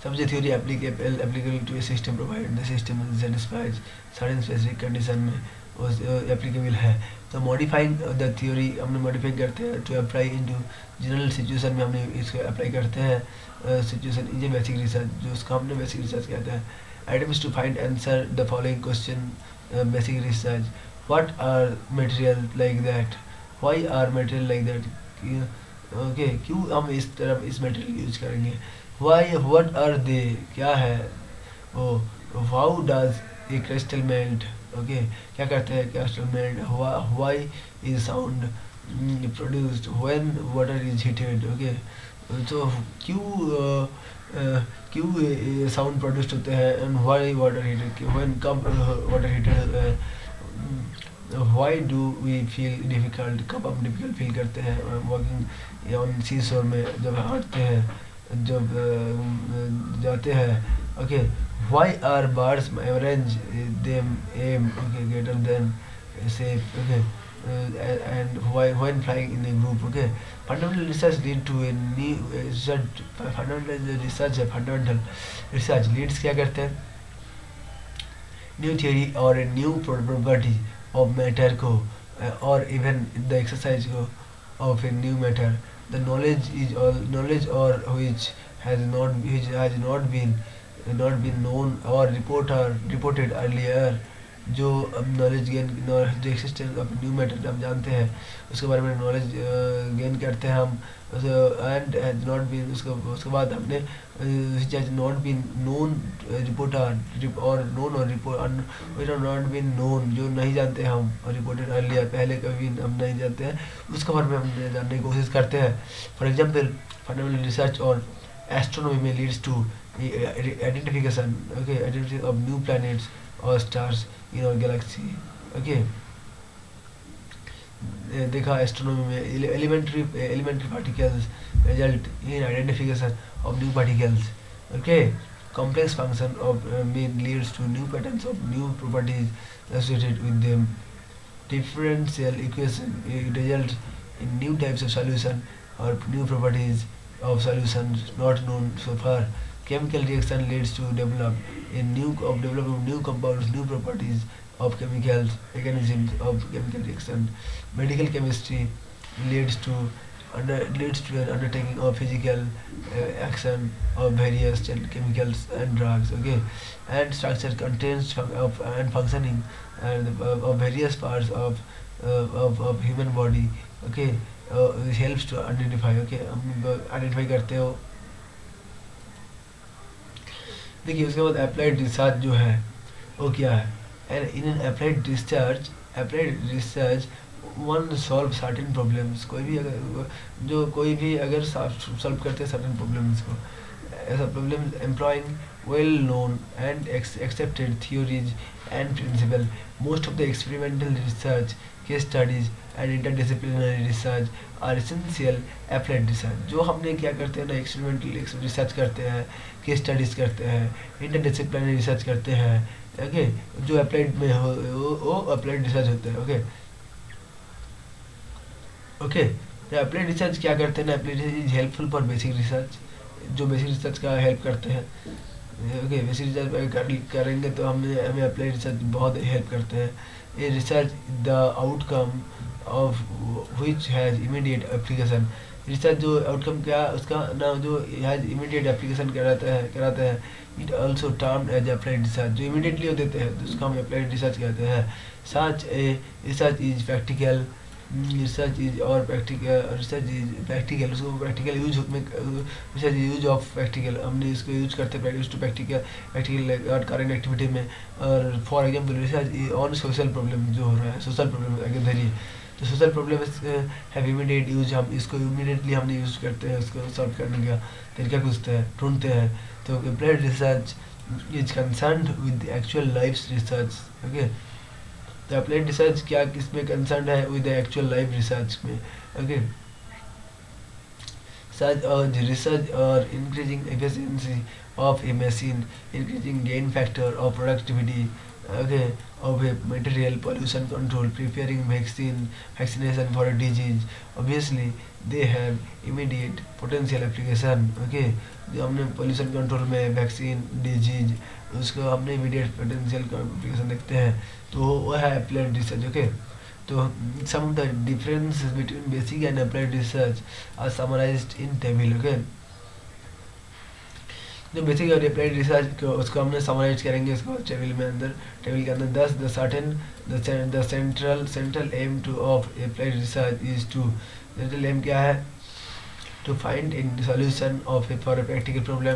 applicable to a system provided the system satisfies certain specific condition में उस applicable है, तो मॉडिफाइंग द थ्योरी हमने मॉडिफाई करते हैं to apply into general situation में हमने इसको अप्लाई करते हैं situation is a basic research, जो उसको हमने बेसिक रिसर्च कहते हैं। Items to find answer the following question basic research, what are material like that, why are material like that, okay, क्यों हम इस तरह इस मटेरियल यूज करेंगे, व्हाई व्हाट आर दे क्या है वो, how does a crystal melt, okay, क्या करते हैं crystal melt, why is sound produced when water is heated, okay. तो क्यों साउंड प्रोड्यूस्ड होते हैं and why water heated, when कब water heated, why do we feel difficult, कब हम डिफिकल्ट फील करते हैं वॉकिंग ऑन सी शोर में जब हारते हैं जब जाते हैं, okay. Why are birds arrange them aim, okay, greater than safe, okay, and why when flying in a group, okay. Fundamental research lead to a new fundamental research leads क्या करते हैं न्यू थियरी और new property of matter को और even the exercise को of a new matter, the knowledge or which has not been known or reported earlier, जो knowledge gain जो existence of new matter हम जानते हैं उसके बारे में नॉलेज गेन करते हैं हम, एंड हैज नॉट बीन उसके बाद हमने has not been known reporter और नोन और रिपोर्ट नॉट बीन नोन जो नहीं जानते हम और रिपोर्टेड अर्लियर पहले कभी हम नहीं जानते हैं उसके बारे में हम जानने की कोशिश करते हैं। फॉर एग्जाम्पल फंडामेंटल रिसर्च और एस्ट्रोनॉमी में leads to identification, okay, identification of new planets or stars in our galaxy, okay. देखा एस्ट्रोनॉमी में elementary particles result in identification of new particles, okay. complex function of mean leads to new patterns of new properties associated with them. Differential equation results in new types of solution or new properties of solutions not known so far. Chemical reaction leads to develop of new compounds, new properties of chemicals, mechanisms of chemical reaction. Medical chemistry leads to leads to an undertaking of physical action of various chemicals and drugs. Okay, and structure contains and functioning and of various parts of human body. Okay, helps to identify. Okay, हम identify करते हो. देखिए उसके बाद applied research जो है वो क्या है. And in an applied research one solve certain problems. कोई भी अगर सॉल्व करते हैं सर्टेन प्रॉब्लम्स को, ऐसा problem employing well known and accepted theories and principle. Most of the experimental research, case studies and interdisciplinary research are essential applied research. जो हमने क्या करते हैं ना, एक्सपेरिमेंटल रिसर्च करते हैं, केस स्टडीज करते हैं, इंटरडिसिप्लिनरी रिसर्च करते हैं. ओके, जो अप्लाइड में हो वो अप्लाइड रिसर्च होता है. ओके ओके, तो अप्लाइड रिसर्च क्या करते हैं ना, applied research is helpful for basic research. जो बेसिक रिसर्च का हेल्प करते हैं. ओके, बेसिक रिसर्च करेंगे तो हमें अप्लाइड रिसर्च बहुत हेल्प करते हैं. A research the outcome of which has immediate application. Research जो आउटकम क्या उसका ना, जो हैज़ इमीडिएट एप्लीकेशन कराता है. It also term as applied research. जो इमीडिएटली देते हैं तो उसको हम अप्लाइड रिसर्च कहते हैं. Such a research is practical. Research is practical. उसको प्रैक्टिकल यूज में, रिसर्च यूज ऑफ प्रैक्टिकल, हमने इसको यूज करते हैं प्रैक्टिस टू प्रैक्टिकल और करेंट एक्टिविटी में. और for example research on social problem जो हो रहा है, सोशल प्रॉब्लम आगे धरिए. तो social problem have immediate use. हम इसको इमीडिएटली हमने यूज करते हैं, उसको सॉल्व करने का तरीका ढूंढते हैं. तो applied research is concerned with actual life research. Okay, तो अप्लाइड रिसर्च क्या किसमें कंसर्न है, विद एक्चुअल लाइफ रिसर्च में. Okay, such as research or increasing efficiency of a machine, increasing gain factor of productivity, okay, of a material, pollution control, preparing vaccination for a disease. Obviously they have immediate potential application. Okay, जो हमने pollution control में vaccine, disease, उसको हमने immediate potential application देखते हैं, तो वो है अप्लाइड रिसर्च. ओके, तो some of the differences between basic and applied research are summarized in table. Okay, जो बेसिक और अप्लाइड रिसर्च को उसको हमने समराइज करेंगे इसको टेबल में अंदर. टेबल के अंदर 10 the central aim to of applied research is to. Central aim क्या है, to find in solution of for practical problem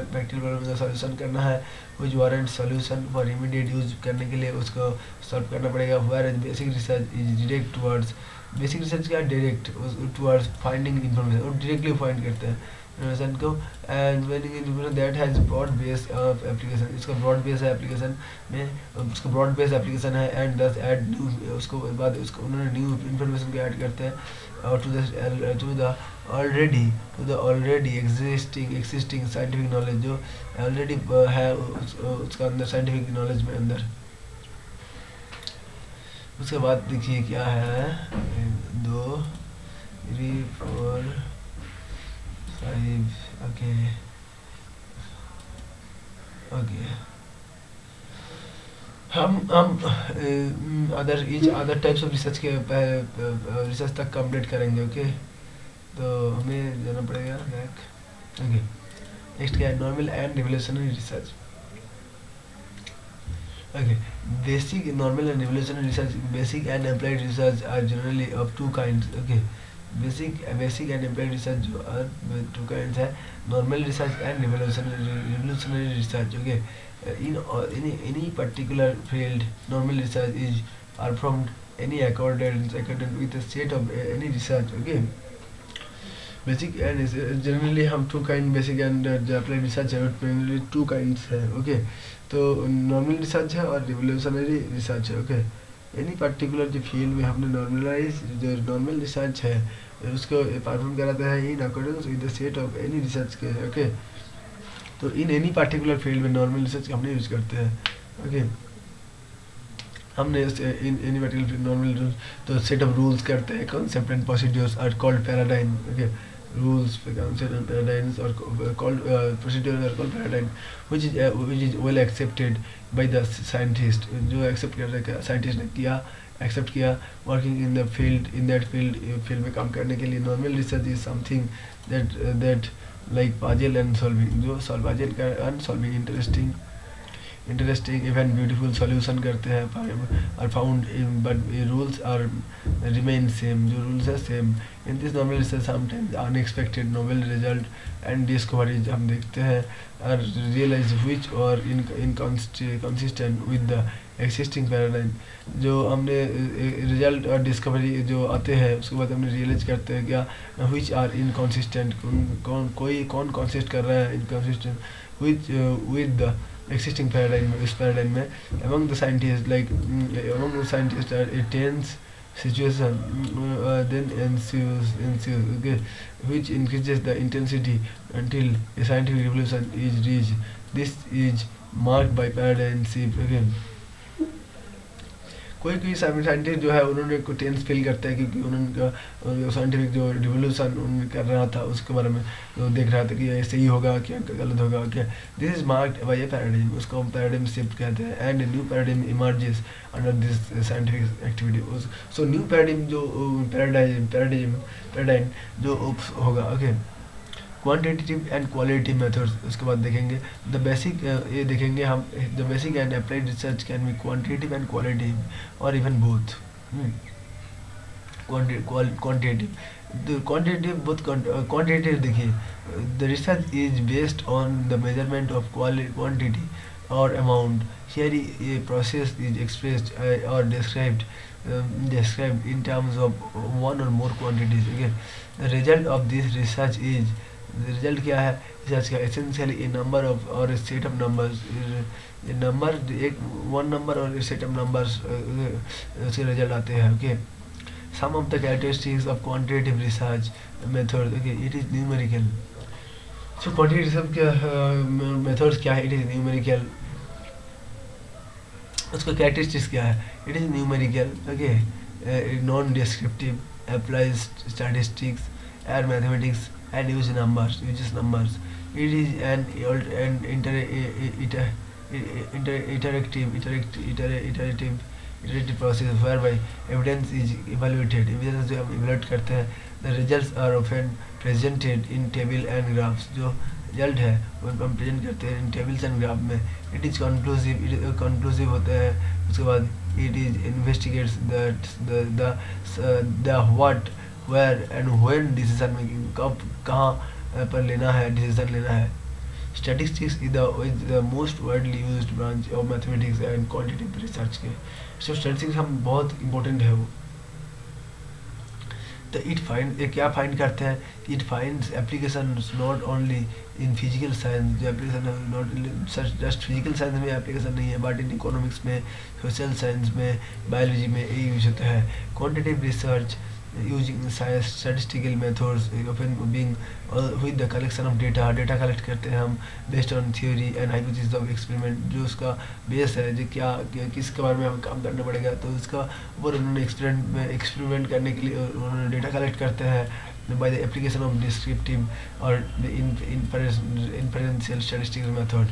का सॉल्यूशन करना है, which warrant solution for immediate use करने के लिए उसको सॉल्व करना पड़ेगा. Where basic research is direct towards. Basic research क्या, डायरेक्ट टुवर्ड्स फाइंडिंग इन्फॉर्मेशन, वो डायरेक्टली फाइंड करते हैं इन्फॉर्मेशन को. And when that has broad base of application. इसका ब्रॉड बेस है एप्लीकेशन में, उसका ब्रॉड बेस एप्लीकेशन है. एंड दस ऐड न्यू, उसको बाद उसको उन्होंने न्यू इन्फॉर्मेशन को ऐड करते हैं और to the already existing scientific knowledge. जो ऑलरेडी है उसका अंदर साइंटिफिक नॉलेज में अंदर. उसके बाद देखिए क्या है, 2 3 4 5. ओके ओके, हम अदर टाइप्स ऑफ रिसर्च के रिसर्च तक कंप्लीट करेंगे. ओके, तो हमें जाना पड़ेगा बैक. ओके, नेक्स्ट क्या है, normal and revolutionary research. Okay, basic normal and revolutionary research. Basic and applied research are generally of 2 kinds. Okay, basic and applied research जो आर 2 काइंड्स है, normal research and revolutionary research. Okay, in any particular field, normal research is performed any accordance with the state of any research. Okay, basic and generally हम 2 kind, basic and applied research है, mainly 2 kinds है. Okay, तो normal research है और revolutionary research है. Okay, any particular जो field में हमने जो नॉर्मल रिसर्च है उसको परफॉर्म कराता है in accordance with the set of any research के. ओके, तो इन एनी पर्टिकुलर फील्ड में नॉर्मल रिसर्च हमने यूज करते हैं. ओके, हमने in any particular normal rules, तो सेट ऑफ रूल्स करते हैं, concept and procedures are called paradigm. Okay, rules, concept and paradigms are called procedures are called paradigm, which is well accepted by the scientist. जो accept कर रहे scientist ने किया, accept किया, working in the field, in that field में काम करने के लिए normal research is something that like puzzle and solving, जो puzzle and solving interesting even beautiful solution करते हैं are found in, but rules are remain same, जो rules है same. In this normal research sometimes unexpected novel result and discoveries हम देखते हैं are realized which are inconsistent with the existing paradigm. जो हमने result और डिस्कवरी जो आते हैं उसके बाद हमने रियलाइज करते हैं क्या which are inconsistent, कौन consist कर रहा है inconsistent with the existing paradigm, इस paradigm में among the scientists are a tense situation then ensues, okay, which increases the intensity until a scientific revolution is reached. This is marked by paradigm shift. Okay, कोई scientist जो है उन्होंने को tense feel करता है क्योंकि उन्होंने साइंटिफिक जो रिवोल्यूशन उन्होंने कर रहा था उसके बारे में तो देख रहा था कि ये सही होगा क्या गलत होगा क्या. This is marked by A paradigm, उसको हम पैराडाइम शिफ्ट कहते हैं. And new paradigm emerges under this scientific activity. So new paradigm जो पैराडाइम जो होगा. Okay, quantitative and quality methods उसके बाद देखेंगे. द बेसिक ये देखेंगे हम the basic and applied research can be quantitative and qualitative और इवन बोथ. क्वांटिटेटिव देखिए the research is based on the measurement of quantity और अमाउंट. हियर ये प्रोसेस इज एक्सप्रेस्ड और described in terms of one or more quantities. Okay, the result of this research is result क्या है research का essentially a number of और set of numbers. Number एक one number और set of numbers उसके result आते हैं. Okay, some of the characteristics of quantitative research method. Okay, it is numerical. So quantitative research का methods क्या है? It is numerical. उसका कैरेक्टरिस्टिक्स क्या है? It is numerical. Okay, non descriptive, applies statistics and mathematics and uses numbers. It is an iterative process whereby evidence is evaluated. Evidence जो हम evaluate करते हैं. The results are often presented in table and graphs. जो result है वो हम present करते हैं इन टेबल्स एंड ग्राफ में. इट इज़ कंक्लूसिव होता है. उसके बाद it is investigates the what, where and when decision making. कब कहाँ पर लेना है डिसीजन लेना है. Statistics is the most widely used branch of mathematics and quantitative research के. सो स्टैटिस्टिक्स हम बहुत इंपॉर्टेंट है वो. तो क्या फाइंड करते हैं? It finds application not only in physical science. जो एप्लीकेशन है नॉट जस्ट फिजिकल साइंस में एप्लीकेशन नहीं है बट इन इकोनॉमिक्स में, सोशल साइंस में, बायोलॉजी में ये यूज होता है. Quantitative research using statistical methods often being with the collection of data collect करते हैं हम based on theory and hypothesis of experiment. जो उसका बेस है जो किसके बारे में हमें काम करना पड़ेगा तो उसका ऊपर उन्होंने एक्सपेरिमेंट करने के लिए उन्होंने डेटा कलेक्ट करते हैं by the application of descriptive or the inferential statistical method.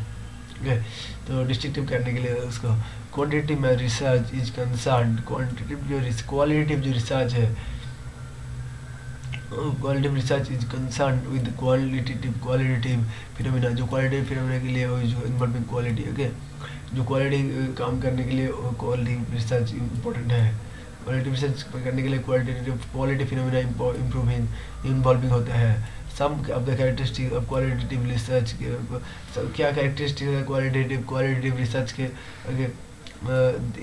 Okay, तो डिस्ट्रिक्टिव करने के लिए उसको क्वांटिटेटिव में रिसर्च इज कंसर्न. क्वालिटेटिव जो रिसर्च है qualitative research is concern with qualitative phenomena. जो क्वालिटेटिव फिनोमिना के लिए जो इन्वॉल्विंग क्वालिटी. ओके, जो क्वालिटी काम करने के लिए क्वालिटेटिव रिसर्च इम्पोर्टेंट है. क्वालिटेटिव रिसर्च करने के लिए क्वालिटी फिनोमिना इन्वॉल्विंग होता है. Some of the characteristics of qualitative research क्या कैरेक्टरिस्टिक्स है क्वालिटेटिव रिसर्च के?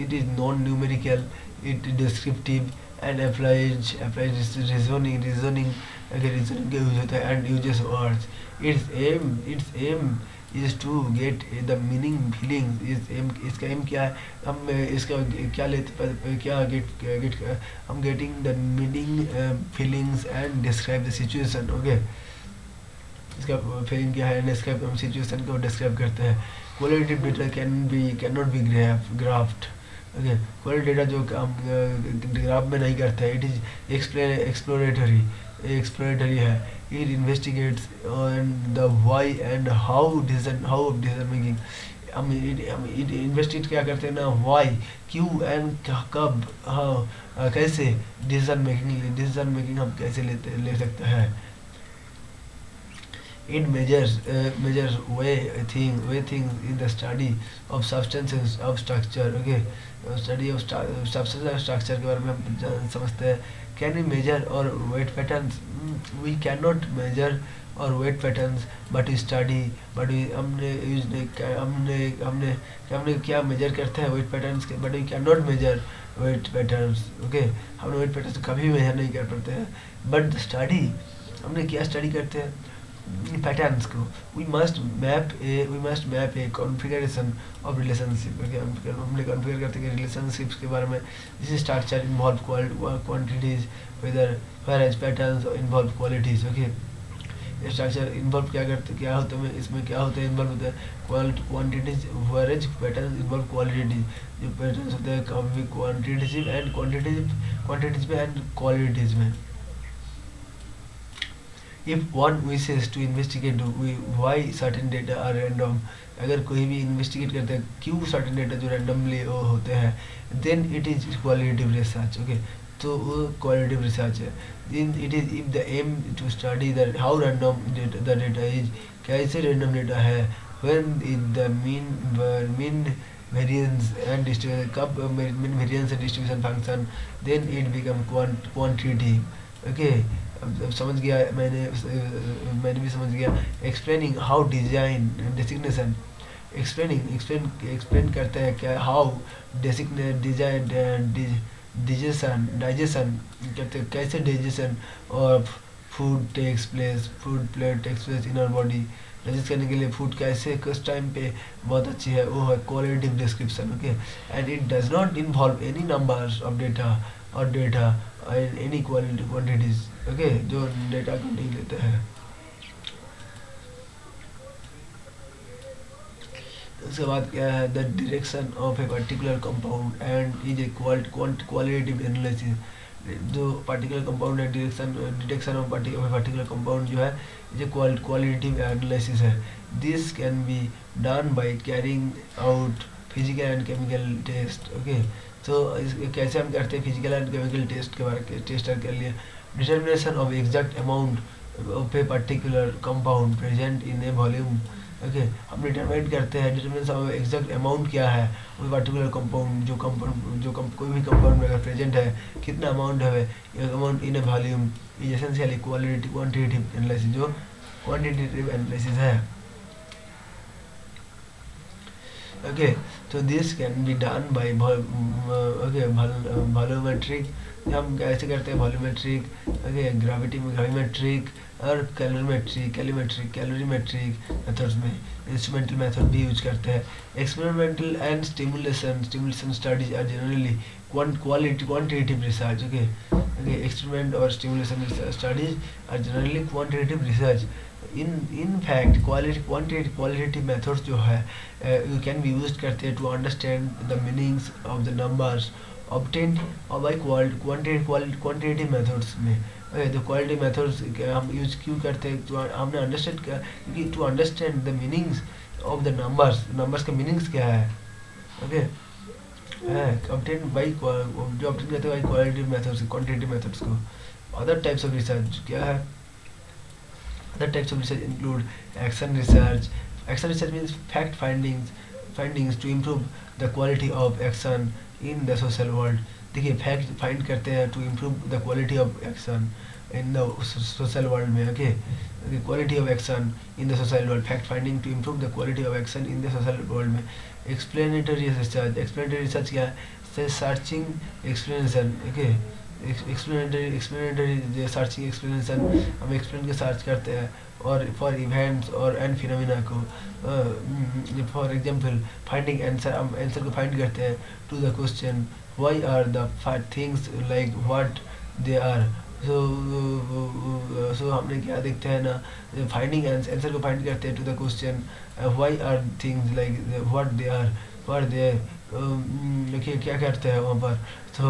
It is non numerical, it descriptive and applies reasoning के यूज होता है and uses words. its aim is to get the meaning feeling. इसका aim क्या है? हम इसका क्या लेते क्या get हम getting the meaning feelings and describe the situation. Okay, इसका फीलिंग क्या है? describe हम सिचुएशन को डिस्क्राइब करते हैं. Qualitative data can not be graphed. Okay, quality data जो हम ग्राफ में नहीं करते हैं. It is exploratory. एक्सप्लोरेटरी है. It investigates on the why and how decision making. हम it इन्वेस्टिगेट क्या करते हैं ना, वाई, क्यों एंड कब, हाँ, कैसे डिसीजन मेकिंग हम कैसे ले सकते हैं. It measures way things in the study of substances of structure. Okay, study of substance of structure के बारे में हम समझते हैं. Can we measure or weight patterns? We cannot measure or weight patterns, but we study. But we हमने क्या measure करते हैं weight patterns के, but we cannot measure weight patterns. Okay, हमने weight patterns कभी measure नहीं कर पाते हैं. But the study, हमने क्या study करते हैं पैटर्न्स को. We must map a configuration of relationship. Okay, हमने कॉन्फ़िगर करते हैं रिलेशनशिप्स के बारे में. This structure involve quantities whether whereas patterns involve qualities. Okay, ये स्ट्रक्चर इन्वॉल्व क्या होता है, इसमें क्या होता है, इन्वॉल्व होता है quantities, whereas patterns involve qualities. जो पैटर्न्स होते हैं कभी क्वांटिटीज में एंड क्वालिटीज में. If one wishes to investigate why certain data are random, अगर कोई भी इन्वेस्टिगेट करता है क्यों certain data जो randomly होते हैं, then it is qualitative research. Okay, तो वो qualitative research है. Then it is if the aim to study that how random the data is, कैसे random data है, when is the mean variance and distribution, कब mean variance and distribution function, then it become quantitative. Okay, अब समझ गया मैंने भी समझ गया. Explaining how design designation, explain करते हैं क्या हाउ डिजाइन डाइजेशन कहते हैं, कैसे digestion of food takes place in our body. Digest करने के लिए फूड कैसे किस टाइम पे बहुत अच्छी है, वो है qualitative description. Okay, and it does not involve any numbers of data any quantities. Okay, जो डेटा को नहीं लेते हैं. उसके बाद क्या है, the direction of a particular compound and is a qualitative analysis. जो पर्टिकुलर कंपाउंड है, डिटेक्शन ऑफ पर्टिकुलर कंपाउंड जो है ये क्वालिटेटिव एनालिसिस है. This can be done by carrying out physical and chemical test. Okay, तो कैसे हम करते हैं फिजिकल एंड केमिकल टेस्ट कर लिए. Determination of exact amount of a particular compound present in a volume. Okay, हम determine करते हैं डिटर्मिनेशन ऑफ एग्जैक्ट अमाउंट क्या है वो पर्टिकुलर कंपाउंड कोई भी कंपाउंड में अगर प्रेजेंट है, कितना अमाउंट है अमाउंट इन ए वॉल्यूम. ये एसेंशियली क्वांटिटेटिव एनालिसिस, जो क्वांटिटेटिव एनालिसिस है. ओके, तो this can be done by volumetric. हम कैसे करते हैं वॉल्यूमेट्रिक. ओके, ग्रेविटी में ग्रेविमेट्रिक और कैलोरीमेट्रिक मेथड्स में इंस्ट्रूमेंटल मेथड भी यूज करते हैं. Experimental and stimulation studies are generally quantitative research. Okay, experiment और stimulation studies are generally quantitative research. in fact qualitative methods जो है you can be used करते हैं to understand the meanings of the numbers obtained by quantitative methods में. तो qualitative methods हम use क्यों करते हैं, तो हमने अंडरस्टैंड किया क्योंकि to understand the meanings of the numbers के मीनिंग्स क्या है. ओके, obtained by जो obtain करते हैं qualitative methods quantitative methods को. other types of research क्या है. Other types of research include action research. Action research means fact findings to improve the quality of action in the social world. देखिए fact find करते हैं to improve the quality of action in the social world में. Okay, quality of action in the social world, fact finding to improve the quality of action in the social world में. Explanatory research क्या है, searching explanation. Okay, explanatory searching explanation, हम explain के search करते हैं और for events और and phenomena को. फॉर एग्जांपल फाइंडिंग आंसर, हम आंसर को फाइंड करते हैं to the question why are the things like what they are. So हमने क्या देखते हैं ना, फाइंडिंग आंसर को फाइंड करते हैं to the question why are things like what they are. देखिए क्या करते हैं वहाँ पर. तो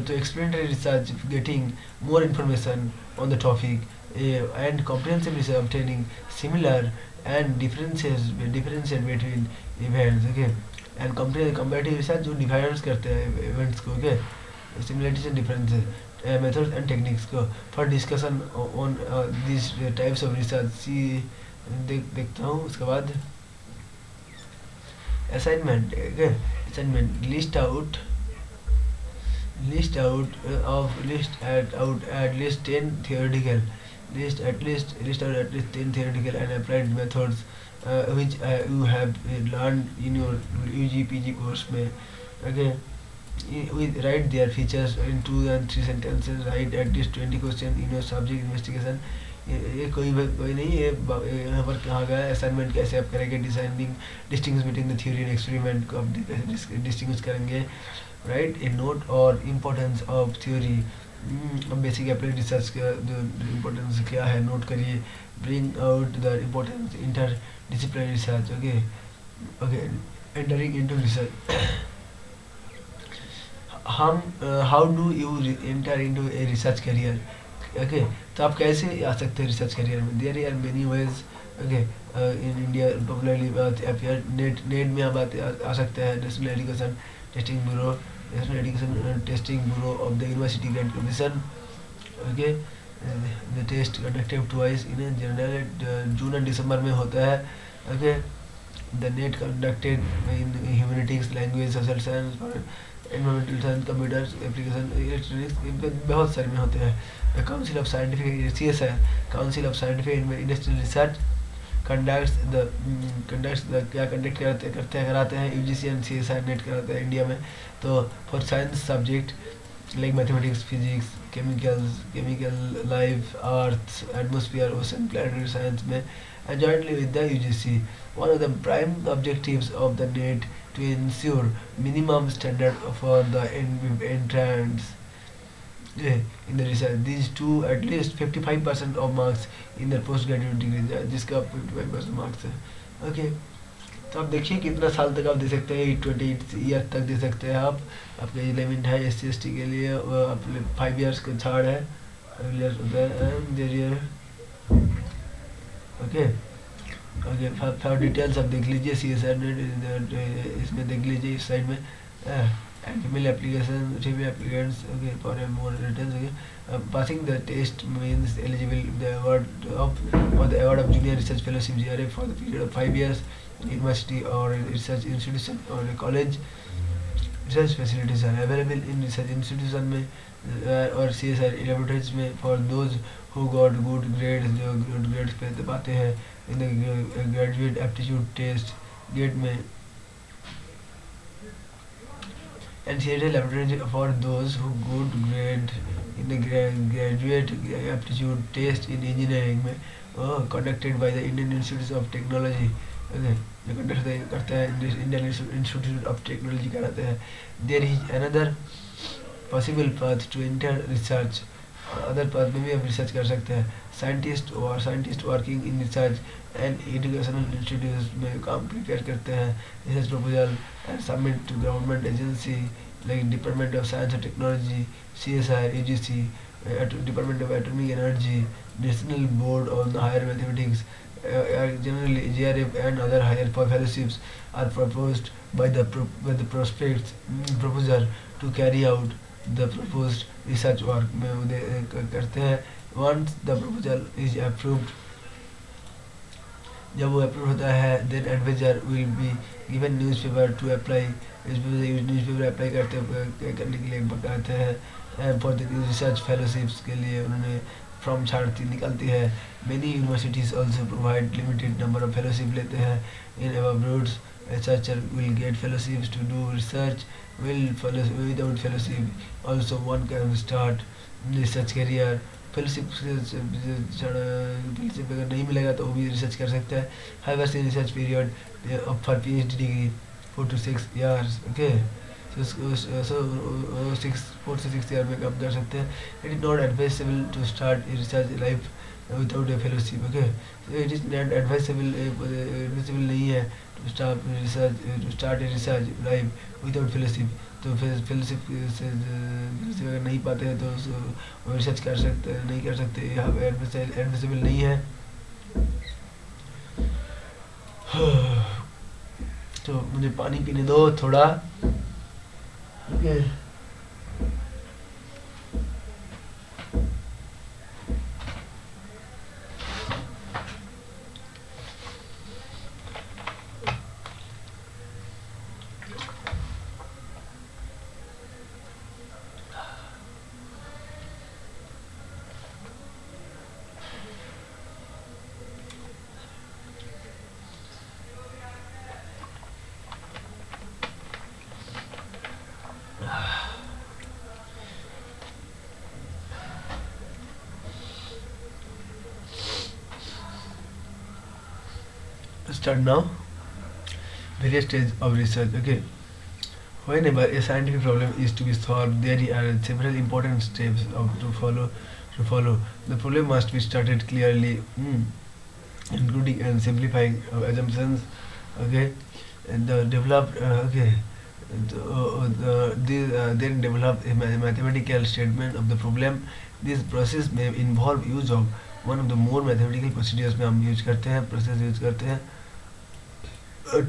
to explanatory research, getting more information on the topic, and comprehensive research, obtaining similar and differentiate between events, okay, and comparative research जो difference करते हैं events को, okay, similarities and differences, methods and techniques को, for discussion on these types of research, see देखता हूँ उसके बाद assignment, okay, assignment, list out at least 10 theoretical, list out at least 10 theoretical and applied methods which you have learned in your UG/PG course में, okay. We write their features in 2 and 3 sentences. Write at least 20 questions in your subject investigation. ये कोई नहीं, ये यहाँ पर कहा गया है असाइनमेंट कैसे आप करेंगे, distinguish between the theory and experiment को आप डिस्टिंग्विश करेंगे. राइट ए नोट और importance of theory, basic applied research का जो इम्पोर्टेंस क्या है नोट करिए. Bring out the importance interdisciplinary research, okay entering into research. How do you enter into a research career, okay. तो आप कैसे आ सकते हैं रिसर्च करियर में. There are many ways, okay. In India popularly appear net में आप आ सकते हैं. National education testing bureau of the university grant commission, okay. The test conducted twice in general, जून और दिसंबर में होता है, okay. The NET conducted in humanities, language, social science, environmental science, computers application, electronics, बहुत सारे में होते हैं. Council of scientific, CSIR, council of scientific industrial research conducts the क्या कंडक्ट कराते हैं UGC एंड CSIR नेट कराते हैं इंडिया में. तो for science subject like mathematics, physics, chemical, life, earth, atmosphere, ocean, planetary science में, and jointly with the UGC. One of the prime objectives of the NET to ensure minimum standard for the entrants in the research. These two at least 55% of marks in their postgraduate degree, जिसका 55% marks है, okay. तो आप देखिए कितना साल तक आप दे सकते हैं, 28 ईयर तक दे सकते हैं आप. आपका एज लिमिट है SC/ST के लिए 5 इयर्स का छाड़ है, ओके. फॉर डिटेल्स आप देख लीजिए CSIR इसमें देख लीजिए इस साइड में. Female applicants, okay, for more details, okay. Passing the test means eligible the award of junior research fellowship GRA for the period of 5 years in university or research institution or a college. Research facilities are available in research institution में और CSIR laboratories में for those who got good grades, जो good grades पे पाते हैं in the graduate aptitude test GATE में. And CSIR laboratories for those who good grade in the graduate aptitude test in engineering में, conducted by the Indian Institute of Technology, okay, जो conduct करते हैं Indian Institute of Technology कराते हैं. There is another possible path to enter research, other path में भी आप research कर सकते हैं. Scientist working in research and educational institute में काम प्रिपेयर करते हैं. Research proposal and submit to government agency like Department of Science and Technology, CSIR, UGC, Department of Atomic Energy, National Board on Higher Mathematics. Generally GRF and other higher fellowships are proposed by the prospects proposer to carry out the proposed research work में करते हैं. Once the proposal is approved, जब वो approve होता है, then advisor will be given newspaper to apply. Newspaper apply करने के लिए बताते हैं. फॉर द रिसर्च फेलोशिप्स के लिए उन्होंने फॉर्म छाड़ती निकलती है. Many universities also provide limited number of fellowship लेते हैं. In above routes researcher will get fellowships to do research. Without fellowship also one can start research career. Fellowship अगर नहीं मिलेगा तो वो भी रिसर्च कर सकता है. हाइवर से research period for PhD degree 4 to 6 years, okay. So 4 to 6 year में काम कर सकते हैं. It is not advisable to start a research life without a fellowship, okay. So it is not advisable नहीं है to start a research life without fellowship. तो फिर fellowship से फेलोशिप अगर नहीं पाते हैं तो रिसर्च कर सकते नहीं कर सकते, यहाँ पे एडमिसिबल नहीं है। तो मुझे पानी पीने दो थोड़ा। Okay start now. Various stages of research. Okay, whenever a scientific problem is to be solved, there are several important steps to follow. The problem must be started clearly, including and simplifying assumptions. Okay, and then develop a mathematical statement of the problem. This process may involve use of one of the more mathematical procedures में हम use करते हैं, process use करते हैं।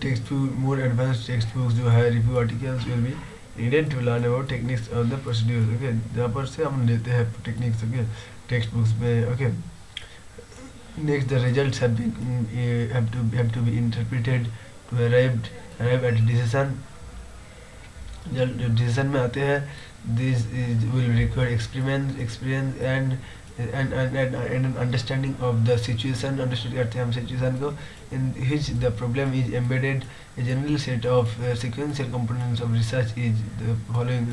Text book more advance text books जो है review articles will be needed to learn about techniques of the procedure. Okay, जहाँ पर से हम लेते हैं टेक्निक्स। ओके, टेक्स्ट बुक्स में। Okay, next the results have to be interpreted to arrive at decision। जब डिसीजन में आते हैं, this will require experience and understanding of the situation। Understand करते हैं हम सिचुएशन को, in which the problem is embedded। A general set of sequential components of research is the following।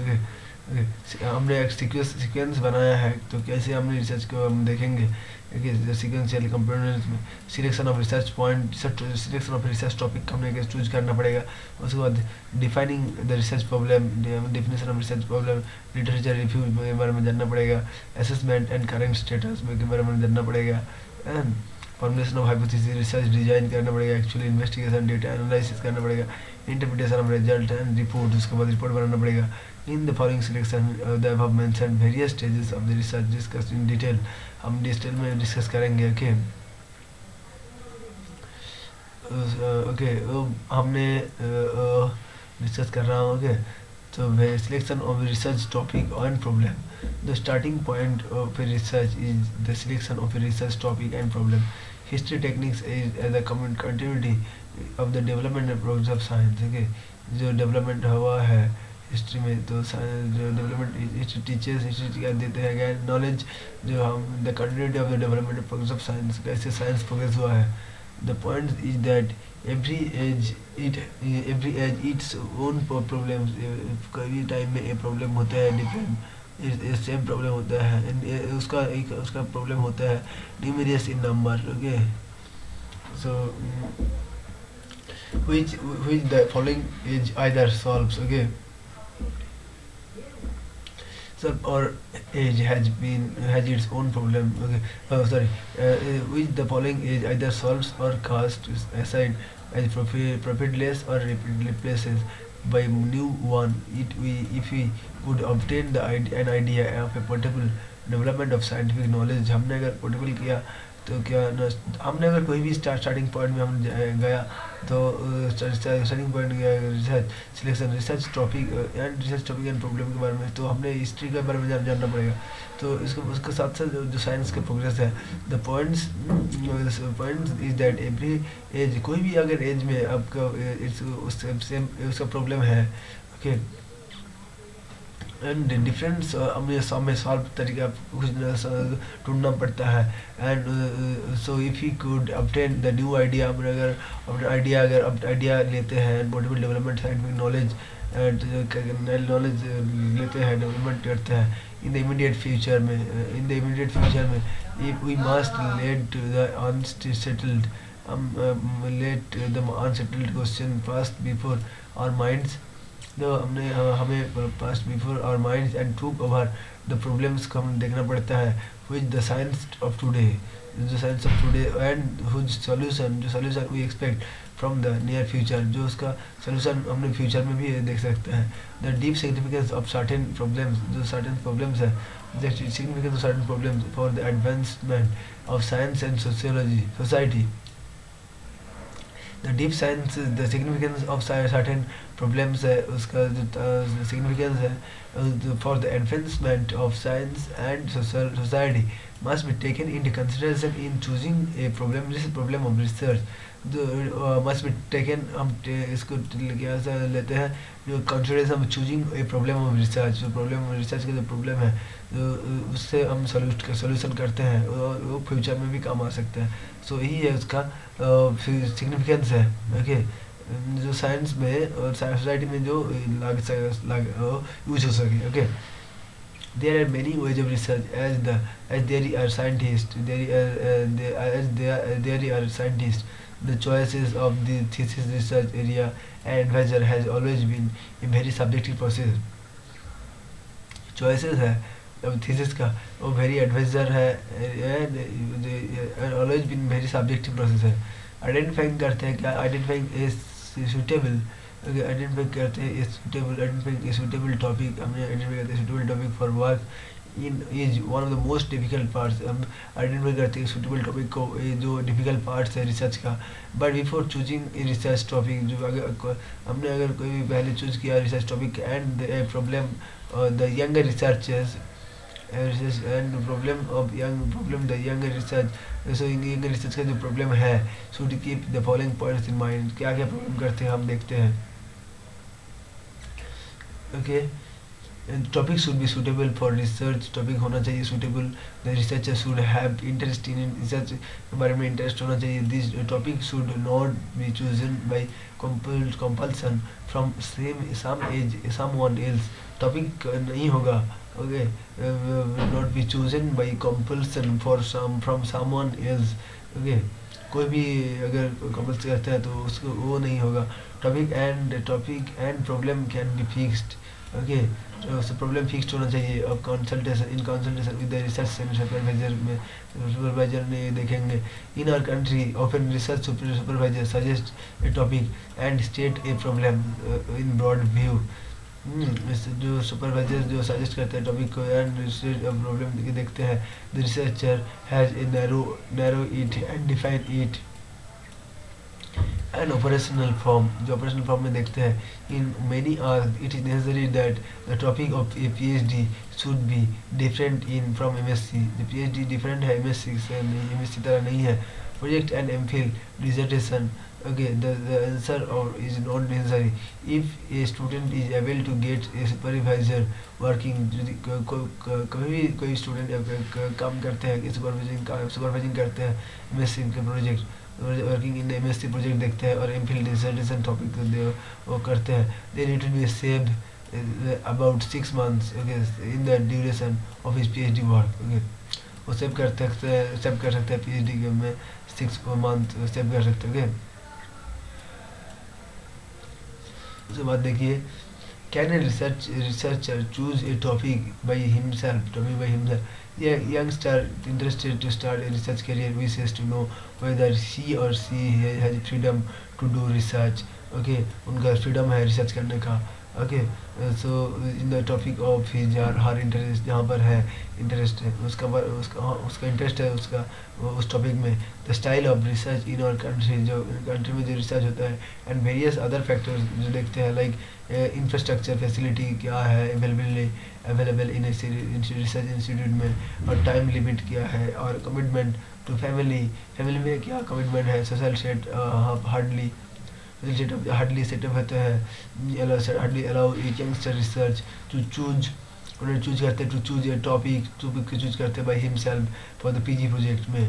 हमने एक सीक्वेंस बनाया है, तो कैसे हमने रिसर्च को हम देखेंगे। सीक्वेंशियल कंपोनेंट्स में selection of research point, selection of research topic हमने कैसे चूज करना पड़ेगा। उसके बाद defining the research problem, definition of research problem, literature review के बारे में जानना पड़ेगा, असेसमेंट एंड करेंट स्टेटस के बारे में जानना पड़ेगा, and formulation of hypothesis, research design करना पड़ेगा, एक्चुअली इन्वेस्टिगेशन डेटा एनालिसिस करना पड़ेगा, interpretation of result and report, उसके बाद रिपोर्ट बनाना पड़ेगा। In the following selection the above mentioned various stages of the research discuss in detail. हम detail में discuss करेंगे। ओके ओके हमने डिस्कस कर रहा हूँ। ओके, तो selection of research topic and problem. The starting point of research is the selection of research topic and problem. History techniques is the continuity of the development progress of science. Okay, जो development हुआ है history में, तो जो development history teachers history क्या देते हैं, क्या नॉलेज जो हम the continuity of the development progress of science, कैसे साइंस प्रोग्रेस हुआ है। The point is that every age its own problems. कभी टाइम में एक प्रॉब्लम होता है डिफरेंट, सेम प्रॉब्लम होता है, उसका प्रॉब्लम होता है numerous in number. Okay, so which the following is either solves। okay, so or age has its own problem। okay, which the following is either solves or cast aside as profitless or replaces by new one if we could obtain an idea of a portable development of scientific knowledge। हमने अगर portable किया तो क्या हमने अगर कोई भी starting point में हम गया, तो स्टार्टिंग पॉइंट गया research selection research topic and problem के बारे में, तो हमने हिस्ट्री के बारे में जानना पड़ेगा। तो इसको उसके साथ साथ जो साइंस के प्रोग्रेस है, the points is that every age, कोई भी अगर एज में आपका उसका प्रॉब्लम है। ओके, एंड डिफरेंस हमें सॉल्व तरीका कुछ ढूंढना पड़ता है। And so if you could obtain the new idea, अगर आइडिया लेते हैं, portable development scientific knowledge and knowledge लेते हैं, डेवलपमेंट करते हैं इन द इमीडिएट फ्यूचर में if we must let the unsettled question past before our minds. तो हमें past before our minds and took over the problems को हम देखना पड़ता है, which the science of today and whose solution we expect from the near future, जो उसका solution हमने फ्यूचर में भी देख सकते हैं। The deep significance of certain problems, जो सर्टेन प्रॉब्लम्स है, the significance of certain problems for the advancement of Science and sociology society. The deep science, the significance of certain problems है, उसका जो सिग्निफिकेंस है for the advancement of Science and society must be taken into consideration in choosing a problem of research। जो must be taken, हम इसको क्या सा लेते हैं, जो consideration of choosing a problem of research, जो problem of research का जो problem है, जो उससे हम solution करते हैं और वो फ्यूचर में भी काम आ सकता है। सो यही है उसका सिग्निफिकेंस है। ओके, जो साइंस में और सोसाइटी में जो यूज हो सके। Okay, there are many ways of research as there are scientists, there are scientists. The choices of the thesis research area and advisor has always been a very subjective process। choices है अब thesis का, वो very advisor है and always been very subjective process है। identifying करते हैं क्या, identifying is suitable, identify करते हैं आइडेंटिफाई सूटेबल टॉपिक, हमने आइडेंटिफाई करते हैं suitable topic for work in is one of the most difficult parts. हम आइडेंटिफाई करते हैं सूटेबल टॉपिक को, ये जो डिफिकल्ट पार्ट्स है रिसर्च का। But before choosing a research topic, जो हमने अगर कोई भी पहले चूज किया research topic and the problem the younger researchers and problem the younger research, so younger research का जो प्रॉब्लम है, should keep the following points in mind. क्या क्या प्रॉब्लम करते हैं हम देखते हैं। Okay, topic should be suitable for research, topic होना चाहिए suitable. The researcher should have interest in research के बारे में इंटरेस्ट होना चाहिए। This topic should not be chosen bye compulsion from someone else, topic नहीं होगा। Okay, not be chosen bye compulsion from someone else. Okay, कोई भी अगर कंपल्सन करता है तो उसको वो नहीं होगा। Topic and problem can be fixed. Okay, तो प्रॉब्लम फिक्स्ड होना चाहिए। अब in consultation with the research supervisor में सुपरवाइजर ने देखेंगे। In our country often research supervisor suggest a topic and state a problem in broad view. जो supervisor जो suggest करते हैं टॉपिक को एंड प्रॉब्लम देखते हैं। The researcher has a narrow it and define it and operational form, जो operational form में देखते हैं। In many are it is necessary that the topic of a PhD should be different in from MSc। जो PhD different है MSc से नहीं, MSc तरह नहीं है। Project and MPhil dissertation. Okay, the answer is not necessary if a student is able to get a supervisor working। कभी भी कोई स्टूडेंट काम करते हैं, सुपरवाइजिंग करते हैं MSc के project, working in MSc project देखते हैं और MPhil डिसर्टेशन टॉपिक वो करते हैं। They need to be saved about 6 months okay, in the duration of his PhD work। okay, वो सेव कर सकते हैं PhD के में 6 month सेव कर सकते हैं। okay, उसके बाद देखिए, can a researcher choose a topic by himself. Youngster interested to start a research career wishes to know whether he or she has freedom to do research. Okay, उनका freedom है रिसर्च करने का। Okay, so in the topic of his her interest, जहाँ पर है interest है उसका इंटरेस्ट है उसका उस टॉपिक में। The style of research in our country, जो कंट्री में जो रिसर्च होता है। एंड वेरियस अदर फैक्टर्स जो देखते हैं, लाइक इंफ्रास्ट्रक्चर फैसिलिटी क्या है अवेलेबल इन रिसर्च इंस्टीट्यूट में, और टाइम लिमिट क्या है, और कमिटमेंट टू फैमिली में क्या कमिटमेंट है। सोशल सेट हार्डली सेटअप होता है, hardly allow youngster research to choose, उन्हें चूज करते हैं to choose a topic choose करते हैं by himself for the PG project में।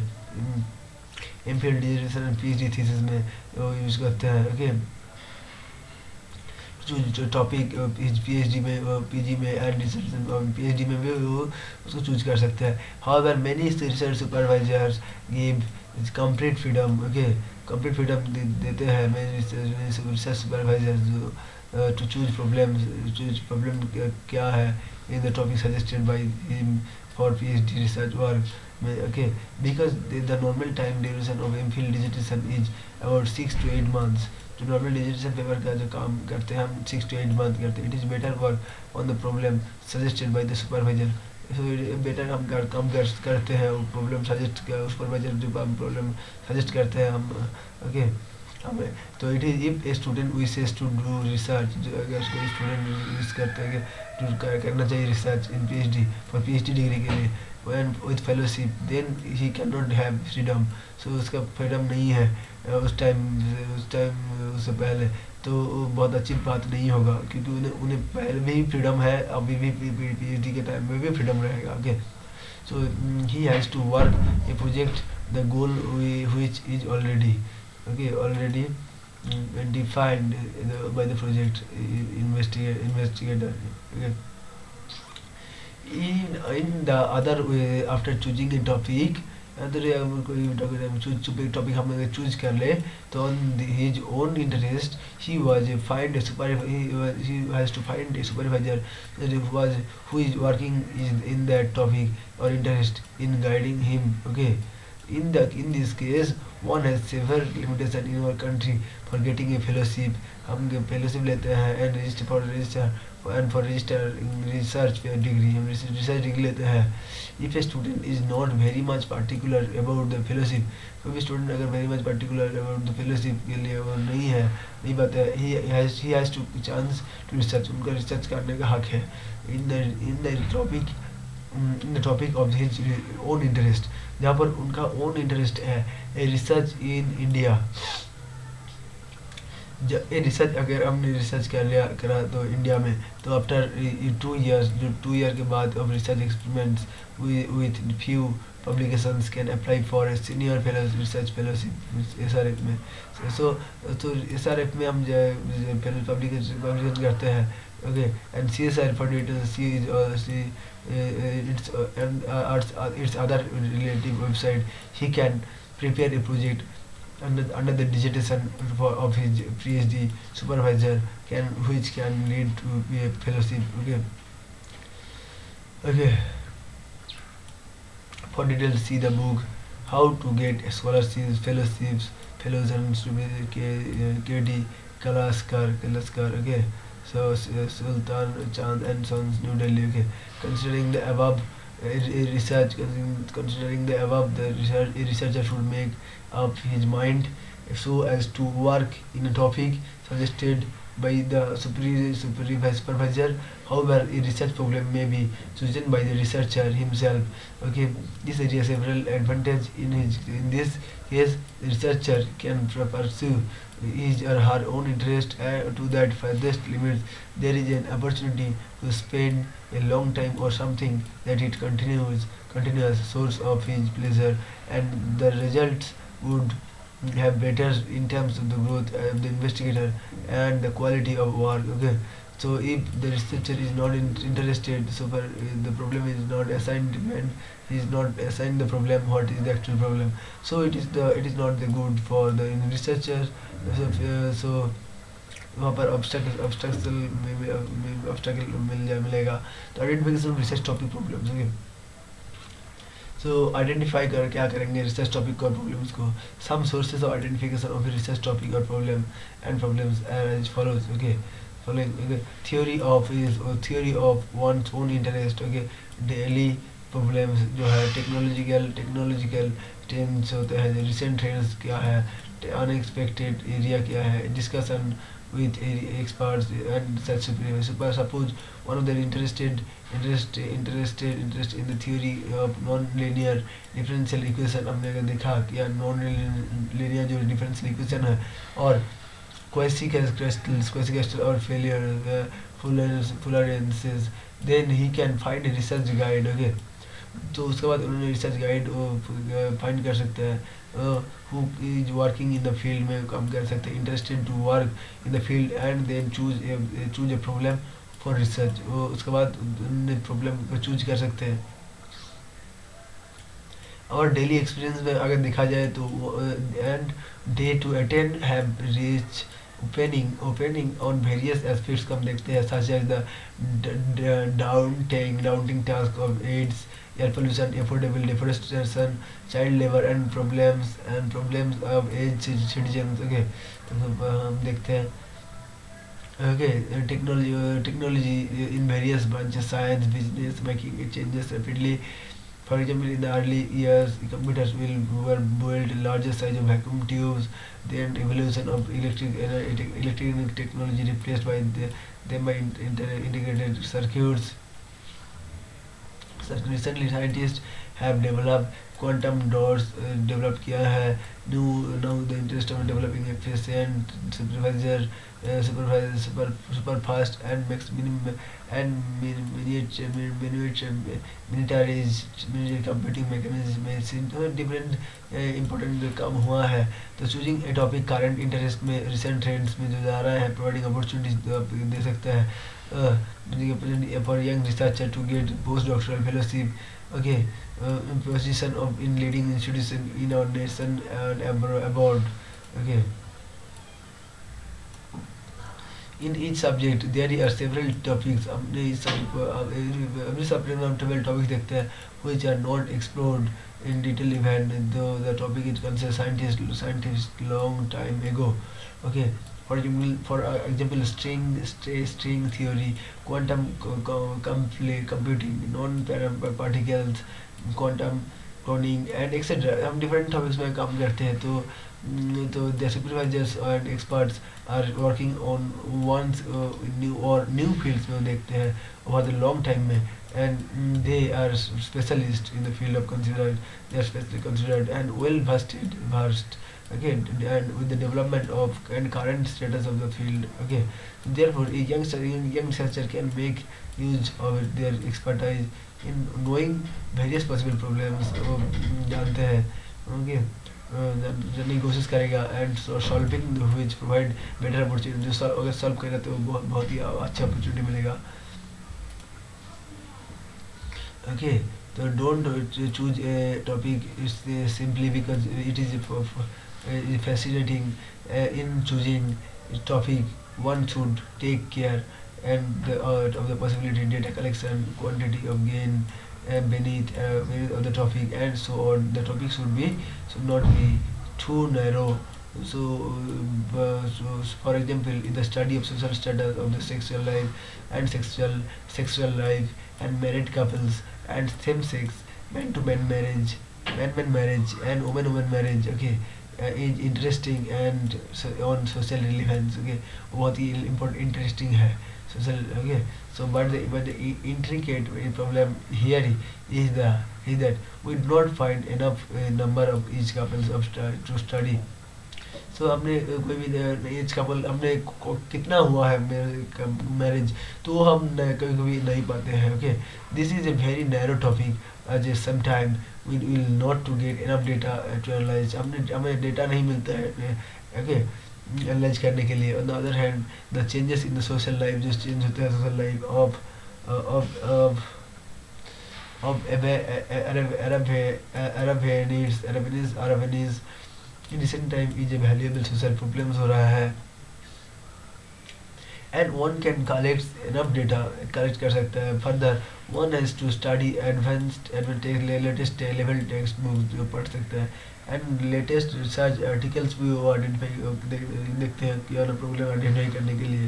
MPhil dissertation and PhD thesis में वो यूज करते हैं। ओके, चूज टॉपिक PhD में PG में एंड डिसर्टेशन PhD में भी वो उसको चूज कर सकते हैं। However many research supervisors give complete freedom. Okay, complete freedom देते हैं रिसर्च सुपरवाइजर्स जो टू चूज प्रॉब्लम क्या है in the topic suggested by him for PhD research work में। Okay, because the normal time duration of MPhil dissertation is about 6 to 8 months। जो normal dissertation paper का जो काम करते हैं हम 6 to 8 month करते हैं। It is better work on the problem suggested by the supervisor. So better हम करते हैं वो प्रॉब्लम सजेस्ट सुपरवाइजर जो हम प्रॉब्लम सजेस्ट करते हैं हम। ओके हमें तो it is if a student wishes to do research, जो अगर कोई स्टूडेंट विश करते हैं कि करना चाहिए research in PhD for PhD degree के लिए and with fellowship, then he can not have freedom. So उसका फ्रीडम नहीं है उससे पहले, तो बहुत अच्छी बात नहीं होगा, क्योंकि उन्हें उन्हें पहले भी फ्रीडम है, अभी भी पीएचडी के टाइम में भी फ्रीडम रहेगा। Okay so he has to work a project the goal which is already defined by the project investigator। Okay. In the other way, after choosing a topic, other अगर कोई topic हम अगर choose कर ले तो on his own interest he was find a supervisor, he has to find a supervisor was who is working in that topic और interest in guiding him. Okay in this case one has several limitation in our country for getting a fellowship। हम fellowship लेते हैं and for register research degree, हम research degree लेते हैं। If a student is not very much particular about the fellowship, कोई भी student अगर very much particular about the fellowship के लिए वो नहीं है, नहीं पता है, he has to chance to research, उनका रिसर्च करने का हक है in the topic of his own interest, जहाँ पर उनका ओन इंटरेस्ट है। ए रिसर्च इन इंडिया, ये रिसर्च अगर हमने रिसर्च करा तो इंडिया में, तो आफ्टर 2 years, जो 2 year के बाद of research experiments with few publications can apply for a senior research fellowship SRF में। सो तो एसआरएफ में हम पब्लिकेशन करते हैं। Okay and CSR for details see its other relative website, he can prepare a project under the dissertation of his PhD supervisor which can lead to a fellowship। Okay for details see the book How to Get Scholarships, Fellows and KD Kalaskar। Okay so Sultan Chand and Sons, New Delhi। Okay considering the above considering the above, the researcher should make up his mind so as to work in a topic suggested by the supervisor। However, a research problem may be chosen by the researcher himself। Okay, this area several advantage in this case, the researcher can pursue his or her own interest to that furthest limits. There is an opportunity to spend a long time or something that it continuous source of his pleasure, and the results would have better in terms of the growth of the investigator and the quality of work। Okay so if the researcher is not interested, so the problem is not assigned and he is not assigned the problem what is the actual problem, so it is not the good for the researcher। so वहाँ पर obstacle मिलेगा। तो identification research topic problems. Okay so identify कर क्या करेंगे research topic और problems को। Some sources of identification of research topic और problem and problems as follows. Okay following theory of one's own interest। Okay daily problems जो है technological trends होते हैं, रिसेंट ट्रेंड्स क्या है, अनएक्सपेक्टेड एरिया क्या है, discussion with experts and such suppose one of them interested in the theory of non-linear differential equation। हमने अगर देखा कि non-linear जो differential equation है और quasi-crystal or failure fullerences, then he can find a research guide। okay तो उसके बाद उन्होंने रिसर्च गाइड फाइंड कर सकते हैं। Who is working in the field में काम कर सकते हैं, interested to work in the field and then choose a problem for research. वो उसके बाद उन्होंने प्रॉब्लम को चूज कर सकते हैं। और डेली एक्सपीरियंस में अगर देखा जाए तो and day to attend have reach opening on various aspects हम देखते हैं, such as the daunting task of AIDS air pollution, affordable deforestation, child labour and problems of age citizens. Okay, तो हम देखते हैं। Okay, technology in various branches, science, business, making it changes rapidly. For example, in the early years, computers were built larger size of vacuum tubes. Then evolution of electric technology replaced by them by integrated circuits. Recently, scientists have developed quantum dots, developed किया है. Now the interest of developing efficient super fast and miniaturized computing mechanism में तो different important काम हुआ है. तो choosing a topic current interest में recent trends में जो जा रहा है, providing opportunities तो आप दे सकते हैं. For young researcher to get postdoctoral fellowship. Okay, position of in leading institution in our nation and abroad. Okay, in each subject there are several topics. हमने इस every subject में हम 12 topics देखते हैं which are not explored in detail even though the topic is considered scientists long time ago. Okay, for example, string theory, quantum computing, non-particles, quantum cloning and etc. हम different topics में काम करते हैं. तो the supervisors and experts are working on one's new fields में देखते हैं over the long time में, and they are specialists in the field of considered. They are specially considered and well versed. Okay, and with the development of and current status of the field. Okay, therefore a young researcher can make use of their expertise in knowing various possible problems. तो जानते हैं. Okay, जानने की कोशिश करेगा and solving which provide better opportunity. जो अगर solve करेगा तो बहुत ही अच्छा अपॉर्चुनिटी मिलेगा. Okay, so don't choose a topic simply because it is fascinating. In choosing a topic, one should take care of the possibility, data collection, quantity of gain beneath of the topic, and so on. The topic should not be too narrow. So for example, in the study of social status of the sexual life and sexual life and married couples and same-sex man-to-man marriage, man-man marriage and woman-woman marriage. Okay, is interesting and on social relevance. Okay, बहुत ही important interesting है social. Okay, so but the intricate problem here is that we do not find enough number of each couples to study. सो हमने कोई भी as couple हमने कितना हुआ है marriage, तो हम कभी कभी नहीं पाते हैं. Okay, this is a very narrow topic as sometime we will not to get enough data to analyse. हमें डेटा नहीं मिलता है. ओके, एनालाइज करने के लिए. On the other hand the changes in the social life, जो change होता है social life of urban in recent time is a valuable social problems हो रहा है, and one can collect enough data, collect कर सकता है. further one has to study advanced latest level text books जो पढ़ सकता है, and latest research articles भी वो identify देखते हैं कि और problem identify करने के लिए.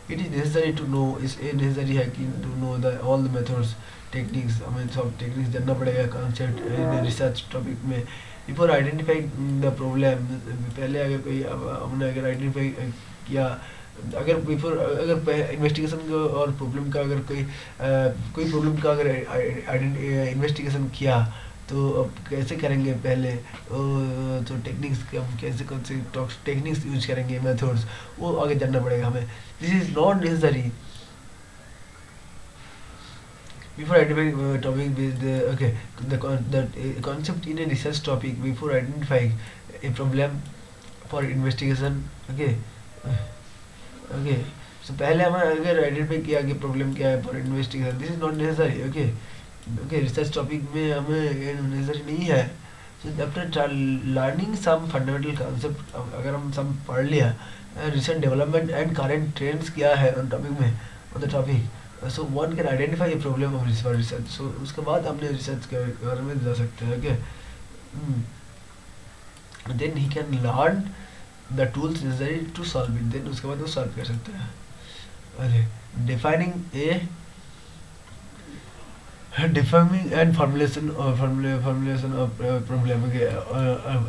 it is necessary to know, इस necessary है कि to know all the methods, techniques, हमें सब techniques जानना पड़ेगा concept research topic में. बिफोर आइडेंटिफाई द प्रॉब्लम, पहले अगर कोई हमने अगर आइडेंटिफाई किया, अगर इन्वेस्टिगेशन को और प्रॉब्लम का अगर कोई प्रॉब्लम का अगर इन्वेस्टिगेशन किया, तो अब कैसे करेंगे पहले, तो टेक्निक्स हम कैसे कौन से टेक्निक्स यूज करेंगे, मेथड्स, वो आगे जानना पड़ेगा हमें. This is not necessary before identifying topic with the concept in a research topic. Before identifying a problem for investigation. Okay, so पहले हमें अगर आइडेंटिफाई किया कि प्रॉब्लम क्या है for investigation, this is not necessary. Okay, research topic में हमें necessary नहीं है. So after learning some fundamental concept, अगर हम सब पढ़ लिया recent development and current trends क्या है ऑन टॉपिक में, on the topic, so one can identify a problem of research, so उसके बाद हमने रिसर्च के बारे में जा सकते हैं, okay. Then he can learn the tools necessary to solve it, then उसके बाद वो सॉल्व कर सकते हैं। अरे defining a defining and formulation of problem, okay.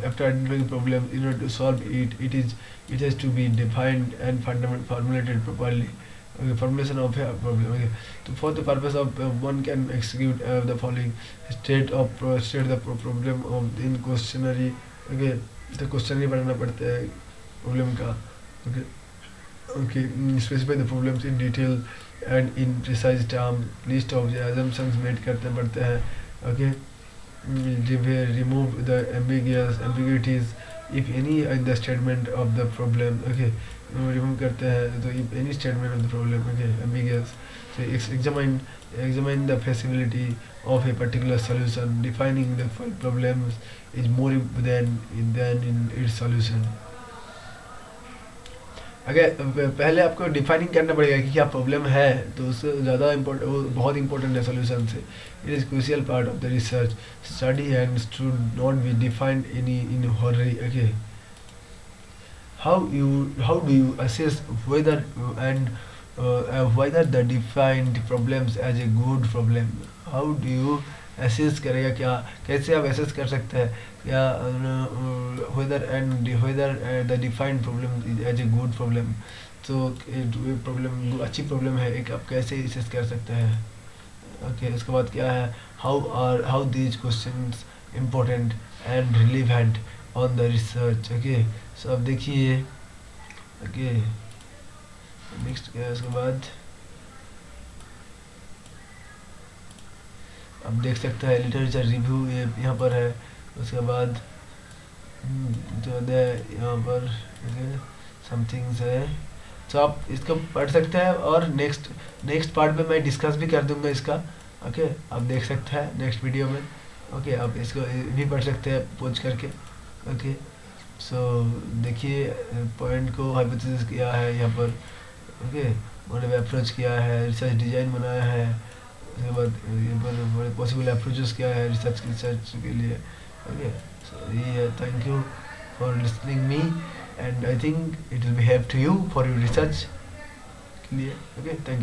After identifying problem, in order to solve it, it has to be defined and formulated properly, okay. Formulation of a problem, okay. So for the purpose of one can execute the following: state the problem of in questionnaire, okay. तो questionnaire बनाना पड़ता है problem का, okay okay. Specify the problems in detail and in precise term, list of the assumptions made करते पड़ते हैं, okay. Remove the ambiguities if any in the statement of the problem, okay. Remove करते हैं तो if any statement of the problem, okay, ambiguous. So examine the feasibility of a particular solution, defining the problems is more than in its solution. अगर पहले आपको defining करना पड़ेगा कि क्या प्रॉब्लम है, तो उससे ज़्यादा इम्पोर्टेंट, वो बहुत इंपॉर्टेंट है सोल्यूशन से। It is crucial part of the research study and should not be defined in Hari, okay. how do you assess whether the defined problems as a good problem? How do you assess करेगा, क्या कैसे आप assess कर सकते हैं क्या whether the defined problem is as a good problem? तो problem अच्छी प्रॉब्लम है एक, आप कैसे assess कर सकते हैं, ओके। उसके बाद क्या है, how these questions important and relevant on the research, okay. So अब देखिए, ओके नेक्स्ट क्या है उसके बाद, अब देख सकते हैं लिटरेचर रिव्यू, ये यहाँ पर है। उसके बाद जो है यहाँ पर समथिंग्स है, तो आप इसको पढ़ सकते हैं, और नेक्स्ट पार्ट में मैं डिस्कस भी कर दूंगा इसका, ओके। आप देख सकते हैं नेक्स्ट वीडियो में, ओके। आप इसको भी पढ़ सकते हैं पॉज करके, ओके। सो देखिए पॉइंट को हाइपोथेसिस किया है यहाँ पर, ओके। उन्होंने अप्रोच किया है, रिसर्च डिजाइन बनाया है, उसके बाद यहाँ पर पॉसिबल अप्रोचेस क्या है रिसर्च के लिए, ओके। सो ये है, thank you for listening me and I think it will be help to you for your research के लिए, ओके। Thank you.